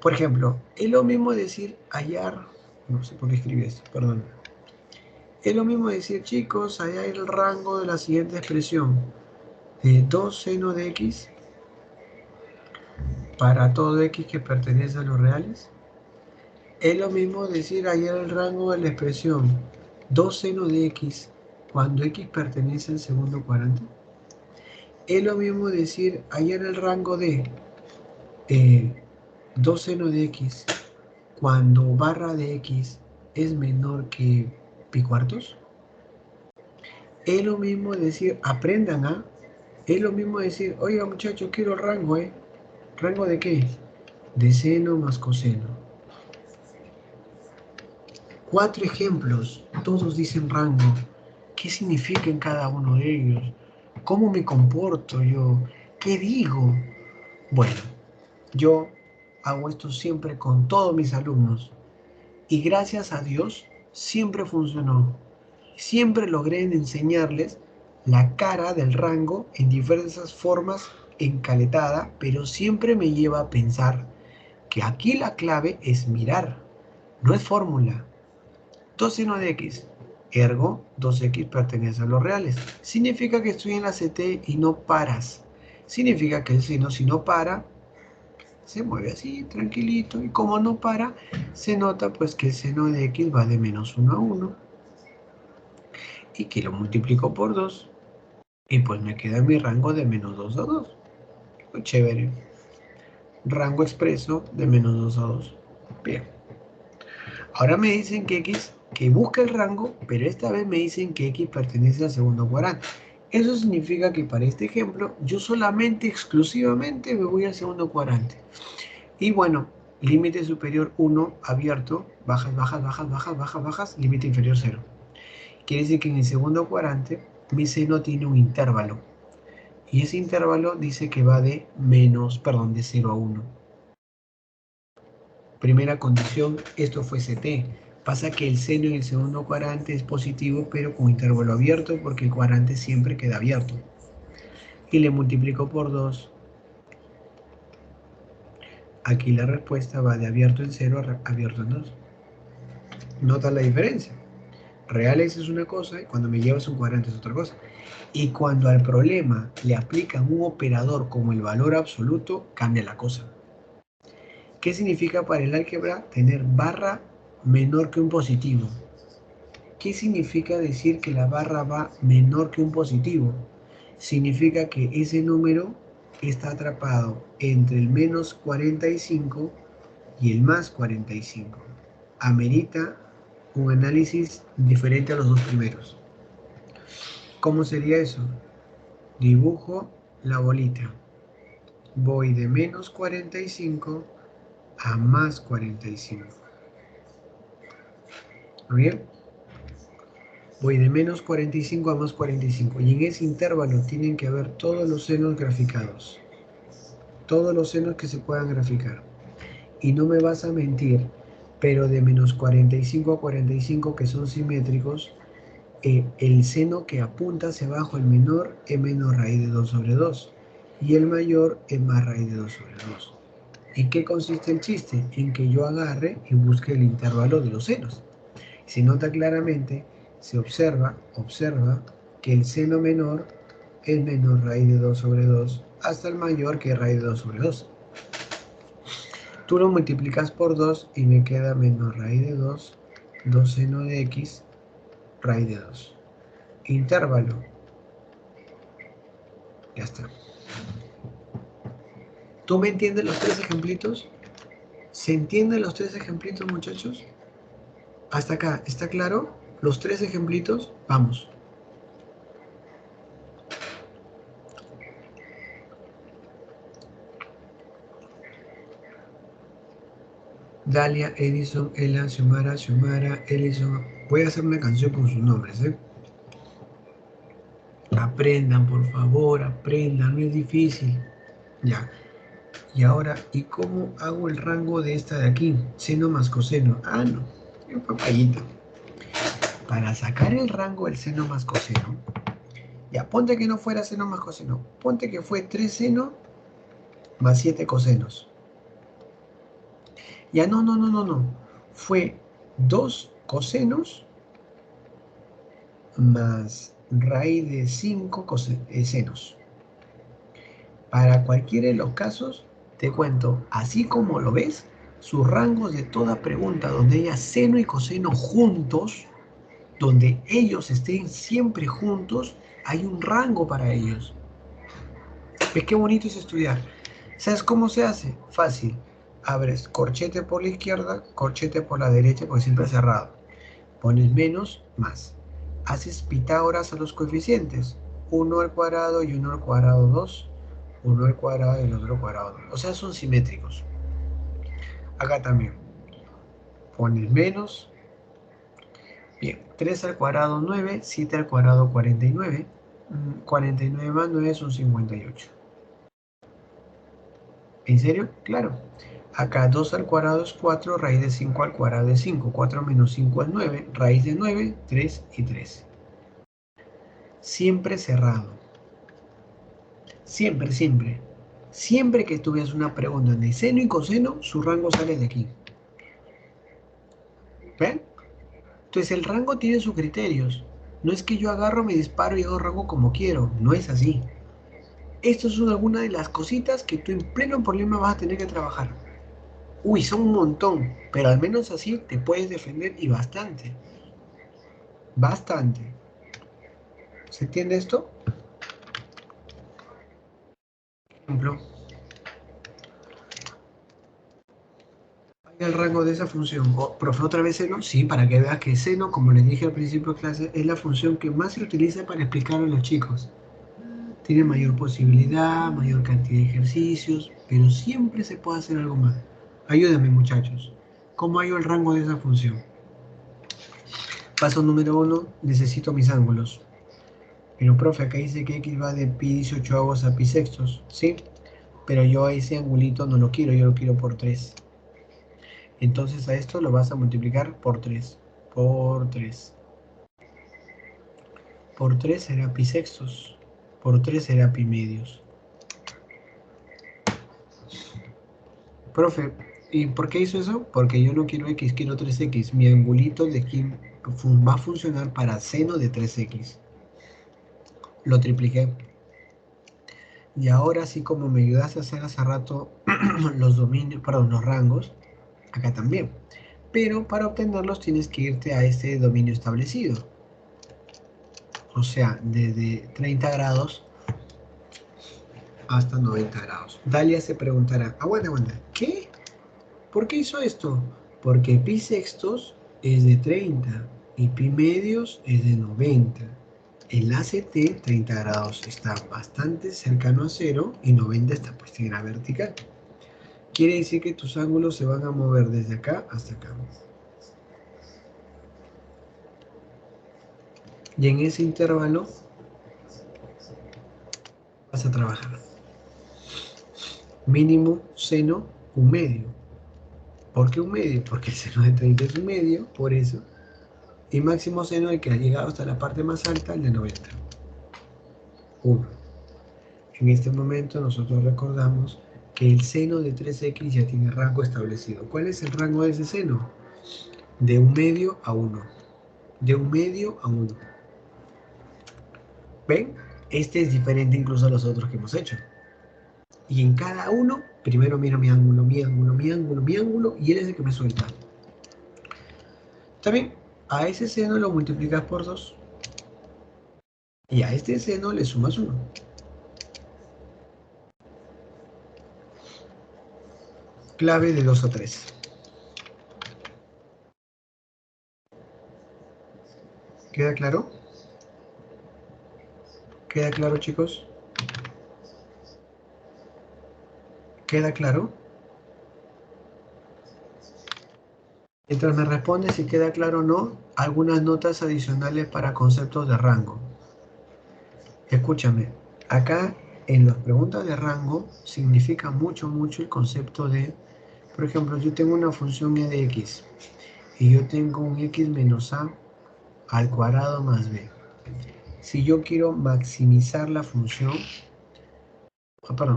[SPEAKER 1] Por ejemplo, es lo mismo decir hallar, no sé por qué escribí esto, perdón. Es lo mismo decir, chicos, hallar el rango de la siguiente expresión, de 2 seno de x para todo x que pertenece a los reales. Es lo mismo decir hallar el rango de la expresión 2 seno de x cuando x pertenece al segundo cuadrante. Es lo mismo decir hallar el rango de 2 seno de x cuando barra de x es menor que pi cuartos. Es lo mismo decir, aprendan a, es lo mismo decir, oiga muchachos, quiero el rango, ¿rango de qué? De seno más coseno. 4 ejemplos, todos dicen rango. ¿Qué significa en cada uno de ellos? ¿Cómo me comporto yo? ¿Qué digo? Bueno, yo hago esto siempre con todos mis alumnos Y gracias a Dios, siempre funcionó. Siempre logré enseñarles la cara del rango en diversas formas encaletada, pero siempre me lleva a pensar que aquí la clave es mirar, no es fórmula. 2 seno de x, ergo 2x pertenece a los reales. Significa que estoy en la CT y no paras. Significa que el seno, si no para, se mueve así, tranquilito. Y como no para, se nota pues que el seno de x va de menos 1 a 1. Y que lo multiplico por 2. Y pues me queda mi rango de menos 2 a 2. Muy chévere. Rango expreso de menos 2 a 2. Bien. Ahora me dicen que x, que busca el rango, pero esta vez me dicen que x pertenece al segundo cuadrante. Eso significa que para este ejemplo, yo solamente, exclusivamente me voy al segundo cuadrante. Y bueno, límite superior 1 abierto, bajas, bajas, bajas, bajas, bajas, bajas, límite inferior 0. Quiere decir que en el segundo cuadrante mi seno tiene un intervalo. Y ese intervalo dice que va de de 0 a 1. Primera condición, esto fue CT. Pasa que el seno en el segundo cuadrante es positivo, pero con intervalo abierto, porque el cuadrante siempre queda abierto. Y le multiplico por 2. Aquí la respuesta va de abierto en 0 a abierto en 2. ¿Nota la diferencia? Reales es una cosa y cuando me llevas un cuadrante es otra cosa. Y cuando al problema le aplican un operador como el valor absoluto, cambia la cosa. ¿Qué significa para el álgebra tener barra menor que un positivo? ¿Qué significa decir que la barra va menor que un positivo? Significa que ese número está atrapado entre el menos 45 y el más 45. Amerita un análisis diferente a los dos primeros. ¿Cómo sería eso? Dibujo la bolita. Voy de menos 45 a más 45. ¿Muy bien? Voy de menos 45 a más 45. Y en ese intervalo tienen que haber todos los senos graficados. Todos los senos que se puedan graficar. Y no me vas a mentir, pero de menos 45 a 45 que son simétricos, el seno que apunta hacia abajo, el menor, es menos raíz de 2 sobre 2. Y el mayor es más raíz de 2 sobre 2. ¿En qué consiste el chiste? En que yo agarre y busque el intervalo de los senos. Se nota claramente, se observa que el seno menor es menos raíz de 2 sobre 2 hasta el mayor que es raíz de 2 sobre 2. Tú lo multiplicas por 2 y me queda menos raíz de 2, 2 seno de x, raíz de 2. Intervalo. Ya está. ¿Tú me entiendes los tres ejemplitos? ¿Se entienden los tres ejemplitos, muchachos? Hasta acá, ¿está claro? Los tres ejemplitos, vamos. Dalia, Edison, Ela, Xiomara, Ellison. Voy a hacer una canción con sus nombres, ¿eh? Aprendan, por favor, aprendan, no es difícil. Ya. Y ahora, ¿y cómo hago el rango de esta de aquí? Seno más coseno. Ah, no. Qué papayita. Para sacar el rango del seno más coseno, ya, ponte que no fuera seno más coseno. Ponte que fue 3 seno más 7 cosenos. Ya, no. Fue 2 cosenos más raíz de 5 senos. Para cualquiera de los casos, te cuento, así como lo ves, sus rangos de toda pregunta donde haya seno y coseno juntos, donde ellos estén siempre juntos, hay un rango para ellos. ¿Ves qué bonito es estudiar? ¿Sabes cómo se hace? Fácil. Abres corchete por la izquierda, corchete por la derecha, porque siempre es cerrado. Pones menos, más. Haces Pitágoras a los coeficientes. 1 al cuadrado y 1 al cuadrado 2. 1 al cuadrado y el otro al cuadrado 2. O sea, son simétricos. Acá también. Pones menos. Bien, 3 al cuadrado 9, 7 al cuadrado 49. 49 más 9 son 58. ¿En serio? Claro. Acá 2 al cuadrado es 4, raíz de 5 al cuadrado es 5. 4 menos 5 es 9, raíz de 9, 3 y 3. Siempre cerrado. Siempre, siempre. Siempre que tú veas una pregunta de seno y coseno, su rango sale de aquí. ¿Ven? Entonces el rango tiene sus criterios. No es que yo agarro, me disparo y hago rango como quiero. No es así. Estas son algunas de las cositas que tú en pleno problema vas a tener que trabajar. Uy, son un montón, pero al menos así te puedes defender y bastante. Bastante. ¿Se entiende esto? Por ejemplo, el rango de esa función. Oh, profe, otra vez seno. Sí, para que veas que seno, como les dije al principio de clase, es la función que más se utiliza para explicar a los chicos. Tiene mayor posibilidad, mayor cantidad de ejercicios, pero siempre se puede hacer algo más. Ayúdenme, muchachos. ¿Cómo hallo el rango de esa función? Paso número 1, necesito mis ángulos. Pero, profe, acá dice que x va de pi 18avos a pi sextos, ¿sí? Pero yo a ese angulito no lo quiero, yo lo quiero por 3. Entonces a esto lo vas a multiplicar por 3. Por 3. Por 3 será pi sextos. Por 3 será pi medios. Profe, ¿y por qué hizo eso? Porque yo no quiero x, quiero 3x. Mi angulito de aquí va a funcionar para seno de 3x. Lo tripliqué. Y ahora sí, como me ayudaste a hacer hace rato los dominios, perdón, los rangos, acá también. Pero para obtenerlos tienes que irte a este dominio establecido. O sea, desde 30 grados hasta 90 grados. Dalia se preguntará, aguanta, ¿qué? ¿Por qué hizo esto? Porque pi sextos es de 30 y pi medios es de 90. El ACT, 30 grados, está bastante cercano a 0 y 90 está puesta en la vertical. Quiere decir que tus ángulos se van a mover desde acá hasta acá. Y en ese intervalo vas a trabajar. Mínimo seno, un medio. ¿Por qué un medio? Porque el seno de 30 es un medio, por eso. Y máximo seno, el que ha llegado hasta la parte más alta, el de 90. 1. En este momento nosotros recordamos que el seno de 3x ya tiene rango establecido. ¿Cuál es el rango de ese seno? De un medio a 1. De un medio a 1. ¿Ven? Este es diferente incluso a los otros que hemos hecho. Y en cada uno, primero miro mi ángulo, mi ángulo, mi ángulo, mi ángulo, y él es el que me suelta. También, a ese seno lo multiplicas por 2. Y a este seno le sumas 1. Clave de 2 a 3. ¿Queda claro? ¿Queda claro, chicos? ¿Queda claro? Mientras me responde si queda claro o no, algunas notas adicionales para conceptos de rango. Escúchame, acá en las preguntas de rango significa mucho el concepto de, por ejemplo, yo tengo una función e de x y yo tengo un x menos a al cuadrado más b. Si yo quiero maximizar la función,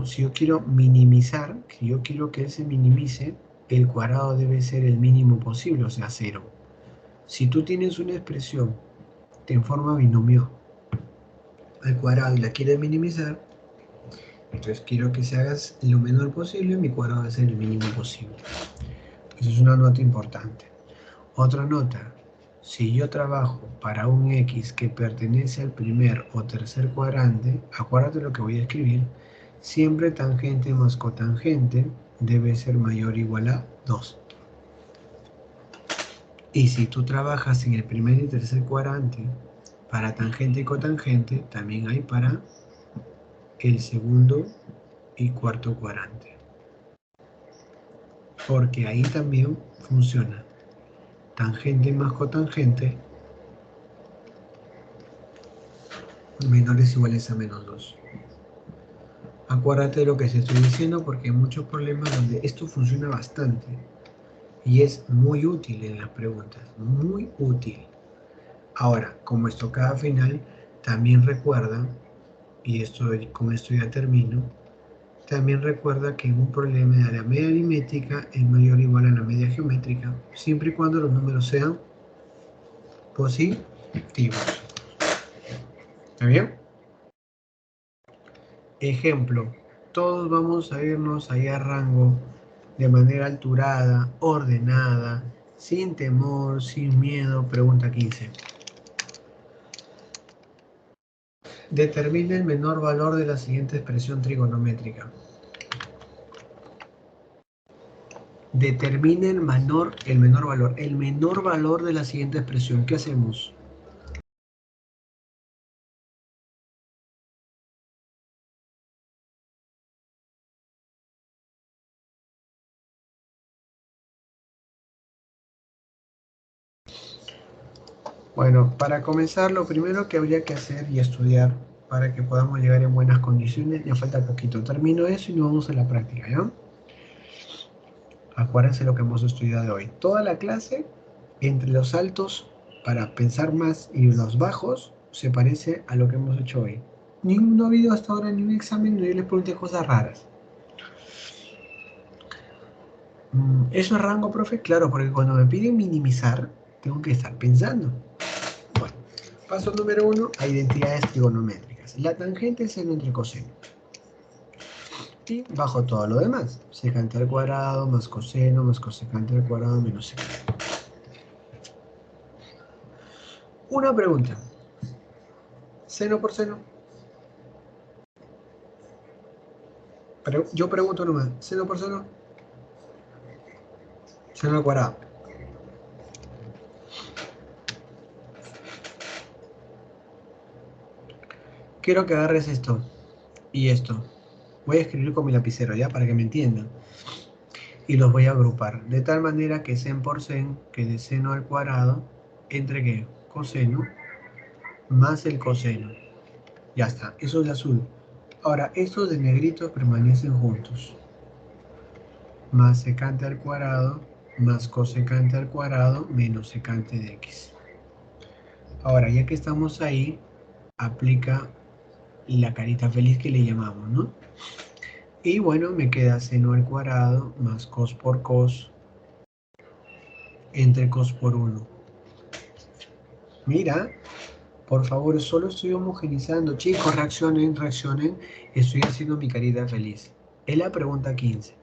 [SPEAKER 1] si yo quiero minimizar, que yo quiero que él se minimice, el cuadrado debe ser el mínimo posible, o sea, 0. Si tú tienes una expresión en forma binomio al cuadrado y la quieres minimizar, entonces quiero que se haga lo menor posible, mi cuadrado va a ser el mínimo posible. Esa es una nota importante. Otra nota, si yo trabajo para un x que pertenece al primer o tercer cuadrante, acuérdate lo que voy a escribir, siempre tangente más cotangente debe ser mayor o igual a 2. Y si tú trabajas en el primer y tercer cuadrante, para tangente y cotangente, también hay para el segundo y cuarto cuadrante. Porque ahí también funciona tangente más cotangente menores iguales a menos 2. Acuérdate de lo que te estoy diciendo porque hay muchos problemas donde esto funciona bastante. Y es muy útil en las preguntas, muy útil. Ahora, como estocada final, también recuerda, y con esto ya termino, también recuerda que en un problema de la media aritmética es mayor o igual a la media geométrica, siempre y cuando los números sean positivos. ¿Está bien? Ejemplo, todos vamos a irnos ahí a rango de manera alturada, ordenada, sin temor, sin miedo. Pregunta 15. Determina el menor valor de la siguiente expresión trigonométrica. Determina el menor valor de la siguiente expresión. ¿Qué hacemos? Bueno, para comenzar, lo primero que habría que hacer y estudiar para que podamos llegar en buenas condiciones, ya falta poquito. Termino eso y nos vamos a la práctica, ¿ya? Acuérdense lo que hemos estudiado hoy. Toda la clase, entre los altos para pensar más y los bajos, se parece a lo que hemos hecho hoy. No ha habido hasta ahora ni un examen donde yo les pregunté cosas raras. ¿Eso es rango, profe? Claro, porque cuando me piden minimizar, tengo que estar pensando. Bueno, paso número 1 a identidades trigonométricas. La tangente es seno entre coseno. Y bajo todo lo demás. Secante al cuadrado más coseno más cosecante al cuadrado menos secante. Una pregunta. Seno por seno. Yo pregunto nomás. Seno por seno. Seno al cuadrado. Quiero que agarres esto y esto. Voy a escribir con mi lapicero, ¿ya? Para que me entiendan. Y los voy a agrupar. De tal manera que sen por sen, que de seno al cuadrado, entre qué? Coseno más el coseno. Ya está. Eso es de azul. Ahora, estos de negrito permanecen juntos. Más secante al cuadrado, más cosecante al cuadrado, menos secante de x. Ahora, ya que estamos ahí, aplica la carita feliz que le llamamos, ¿no? Y bueno, me queda seno al cuadrado más cos por cos entre cos por 1. Mira, por favor, solo estoy homogenizando. Chicos, reaccionen, reaccionen. Estoy haciendo mi carita feliz. Es la pregunta 15.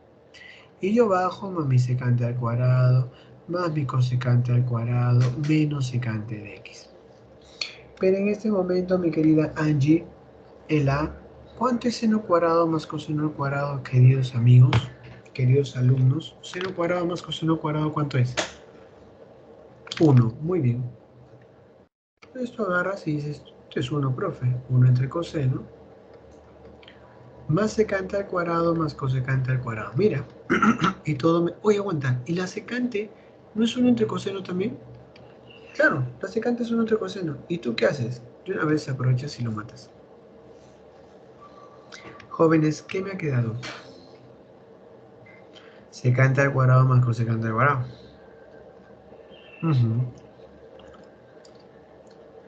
[SPEAKER 1] Y yo bajo más mi secante al cuadrado, más mi cosecante al cuadrado, menos secante de x. Pero en este momento, mi querida Angie, el A, ¿cuánto es seno cuadrado más coseno al cuadrado, queridos amigos, queridos alumnos? Seno cuadrado más coseno cuadrado, ¿cuánto es? 1. Muy bien. Esto agarras y dices, esto es 1, profe. 1 entre coseno más secante al cuadrado más cosecante al cuadrado. Mira, y todo me... Oye, aguanta, ¿y la secante no es 1 entre coseno también? Claro, la secante es 1 entre coseno. ¿Y tú qué haces? De una vez aprovechas y lo matas. Jóvenes, ¿qué me ha quedado? Secante al cuadrado más cosecante al cuadrado.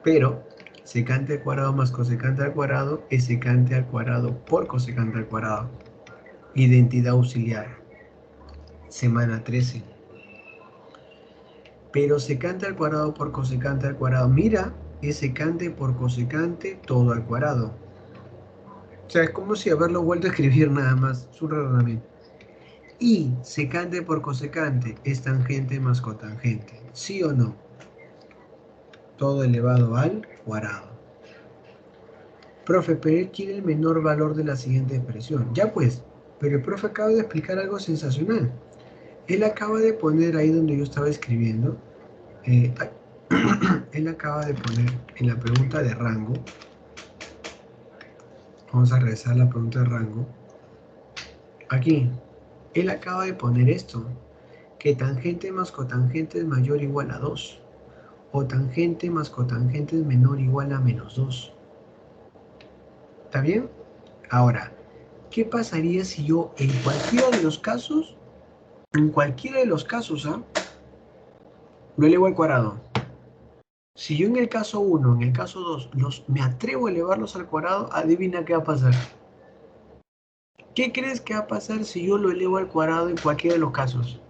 [SPEAKER 1] Pero secante al cuadrado más cosecante al cuadrado es secante al cuadrado por cosecante al cuadrado. Identidad auxiliar. Semana 13. Pero secante al cuadrado por cosecante al cuadrado. Mira, es secante por cosecante todo al cuadrado. O sea, es como si haberlo vuelto a escribir nada más. Es un razonamiento. Y secante por cosecante es tangente más cotangente. ¿Sí o no? Todo elevado al cuadrado. Profe, pero él quiere el menor valor de la siguiente expresión. Ya pues, pero el profe acaba de explicar algo sensacional. Él acaba de poner ahí donde yo estaba escribiendo, él acaba de poner en la pregunta de rango, vamos a regresar a la pregunta de rango, aquí, él acaba de poner esto, que tangente más cotangente es mayor o igual a 2, o tangente más cotangente es menor o igual a menos 2. ¿Está bien? Ahora, ¿Qué pasaría si yo en cualquiera de los casos, lo elevo al cuadrado? Si yo en el caso 1, en el caso 2, me atrevo a elevarlos al cuadrado, adivina qué va a pasar. ¿Qué crees que va a pasar si yo lo elevo al cuadrado en cualquiera de los casos?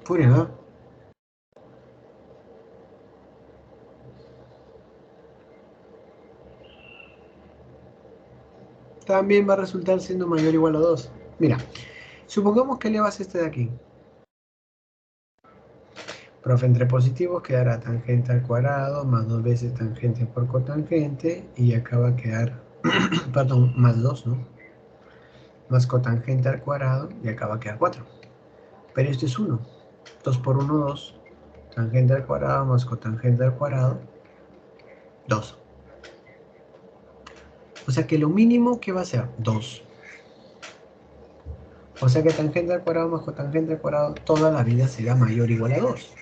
[SPEAKER 1] Furia, ¿no? También va a resultar siendo mayor o igual a 2. Mira, supongamos que elevas este de aquí. Profe, entre positivos quedará tangente al cuadrado más 2 veces tangente por cotangente y acá va a quedar, perdón, más 2, ¿no? Más cotangente al cuadrado y acá va a quedar 4. Pero esto es 1. 2 por 1, 2. Tangente al cuadrado más cotangente al cuadrado, 2. O sea que lo mínimo que va a ser 2. O sea que tangente al cuadrado más cotangente al cuadrado toda la vida será mayor o igual a 2.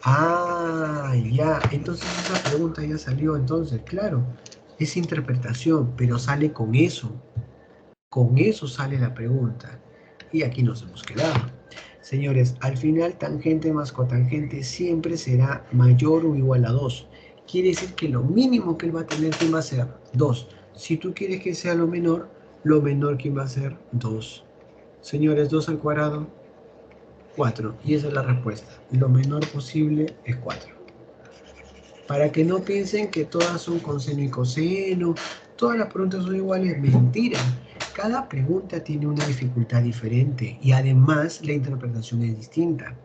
[SPEAKER 1] Ah, ya. Entonces esa pregunta ya salió entonces, claro. Es interpretación, pero sale con eso. Con eso sale la pregunta. Y aquí nos hemos quedado. Señores, al final tangente más cotangente siempre será mayor o igual a 2. Quiere decir que lo mínimo que él va a tener que va a ser 2. Si tú quieres que sea lo menor que va a ser 2. Señores, 2 al cuadrado, 4. Y esa es la respuesta. Lo menor posible es 4. Para que no piensen que todas son con seno y coseno, todas las preguntas son iguales, mentira. Cada pregunta tiene una dificultad diferente y además la interpretación es distinta.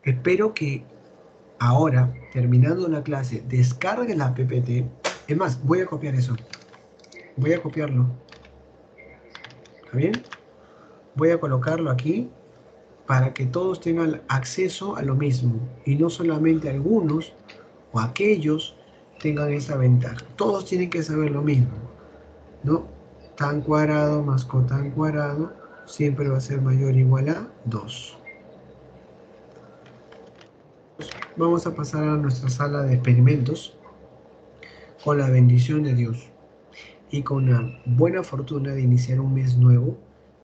[SPEAKER 1] Espero que ahora, terminando la clase, descarguen la PPT. Es más, voy a copiar eso. Voy a copiarlo. ¿Está bien? Voy a colocarlo aquí para que todos tengan acceso a lo mismo y no solamente algunos o aquellos tengan esa ventaja. Todos tienen que saber lo mismo, ¿no? Tan cuadrado más cotán cuadrado siempre va a ser mayor o igual a 2. Vamos a pasar a nuestra sala de experimentos con la bendición de Dios y con la buena fortuna de iniciar un mes nuevo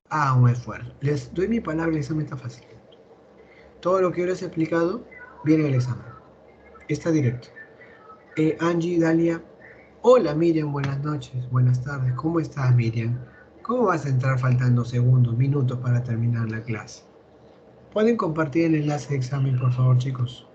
[SPEAKER 1] a un esfuerzo. Les doy mi palabra, el examen está fácil. Todo lo que yo les he explicado viene en el examen. Está directo. Angie, Dalia. Hola Miriam, buenas noches, buenas tardes. ¿Cómo estás, Miriam? ¿Cómo vas a entrar faltando segundos, minutos para terminar la clase? ¿Pueden compartir el enlace de examen, por favor, chicos?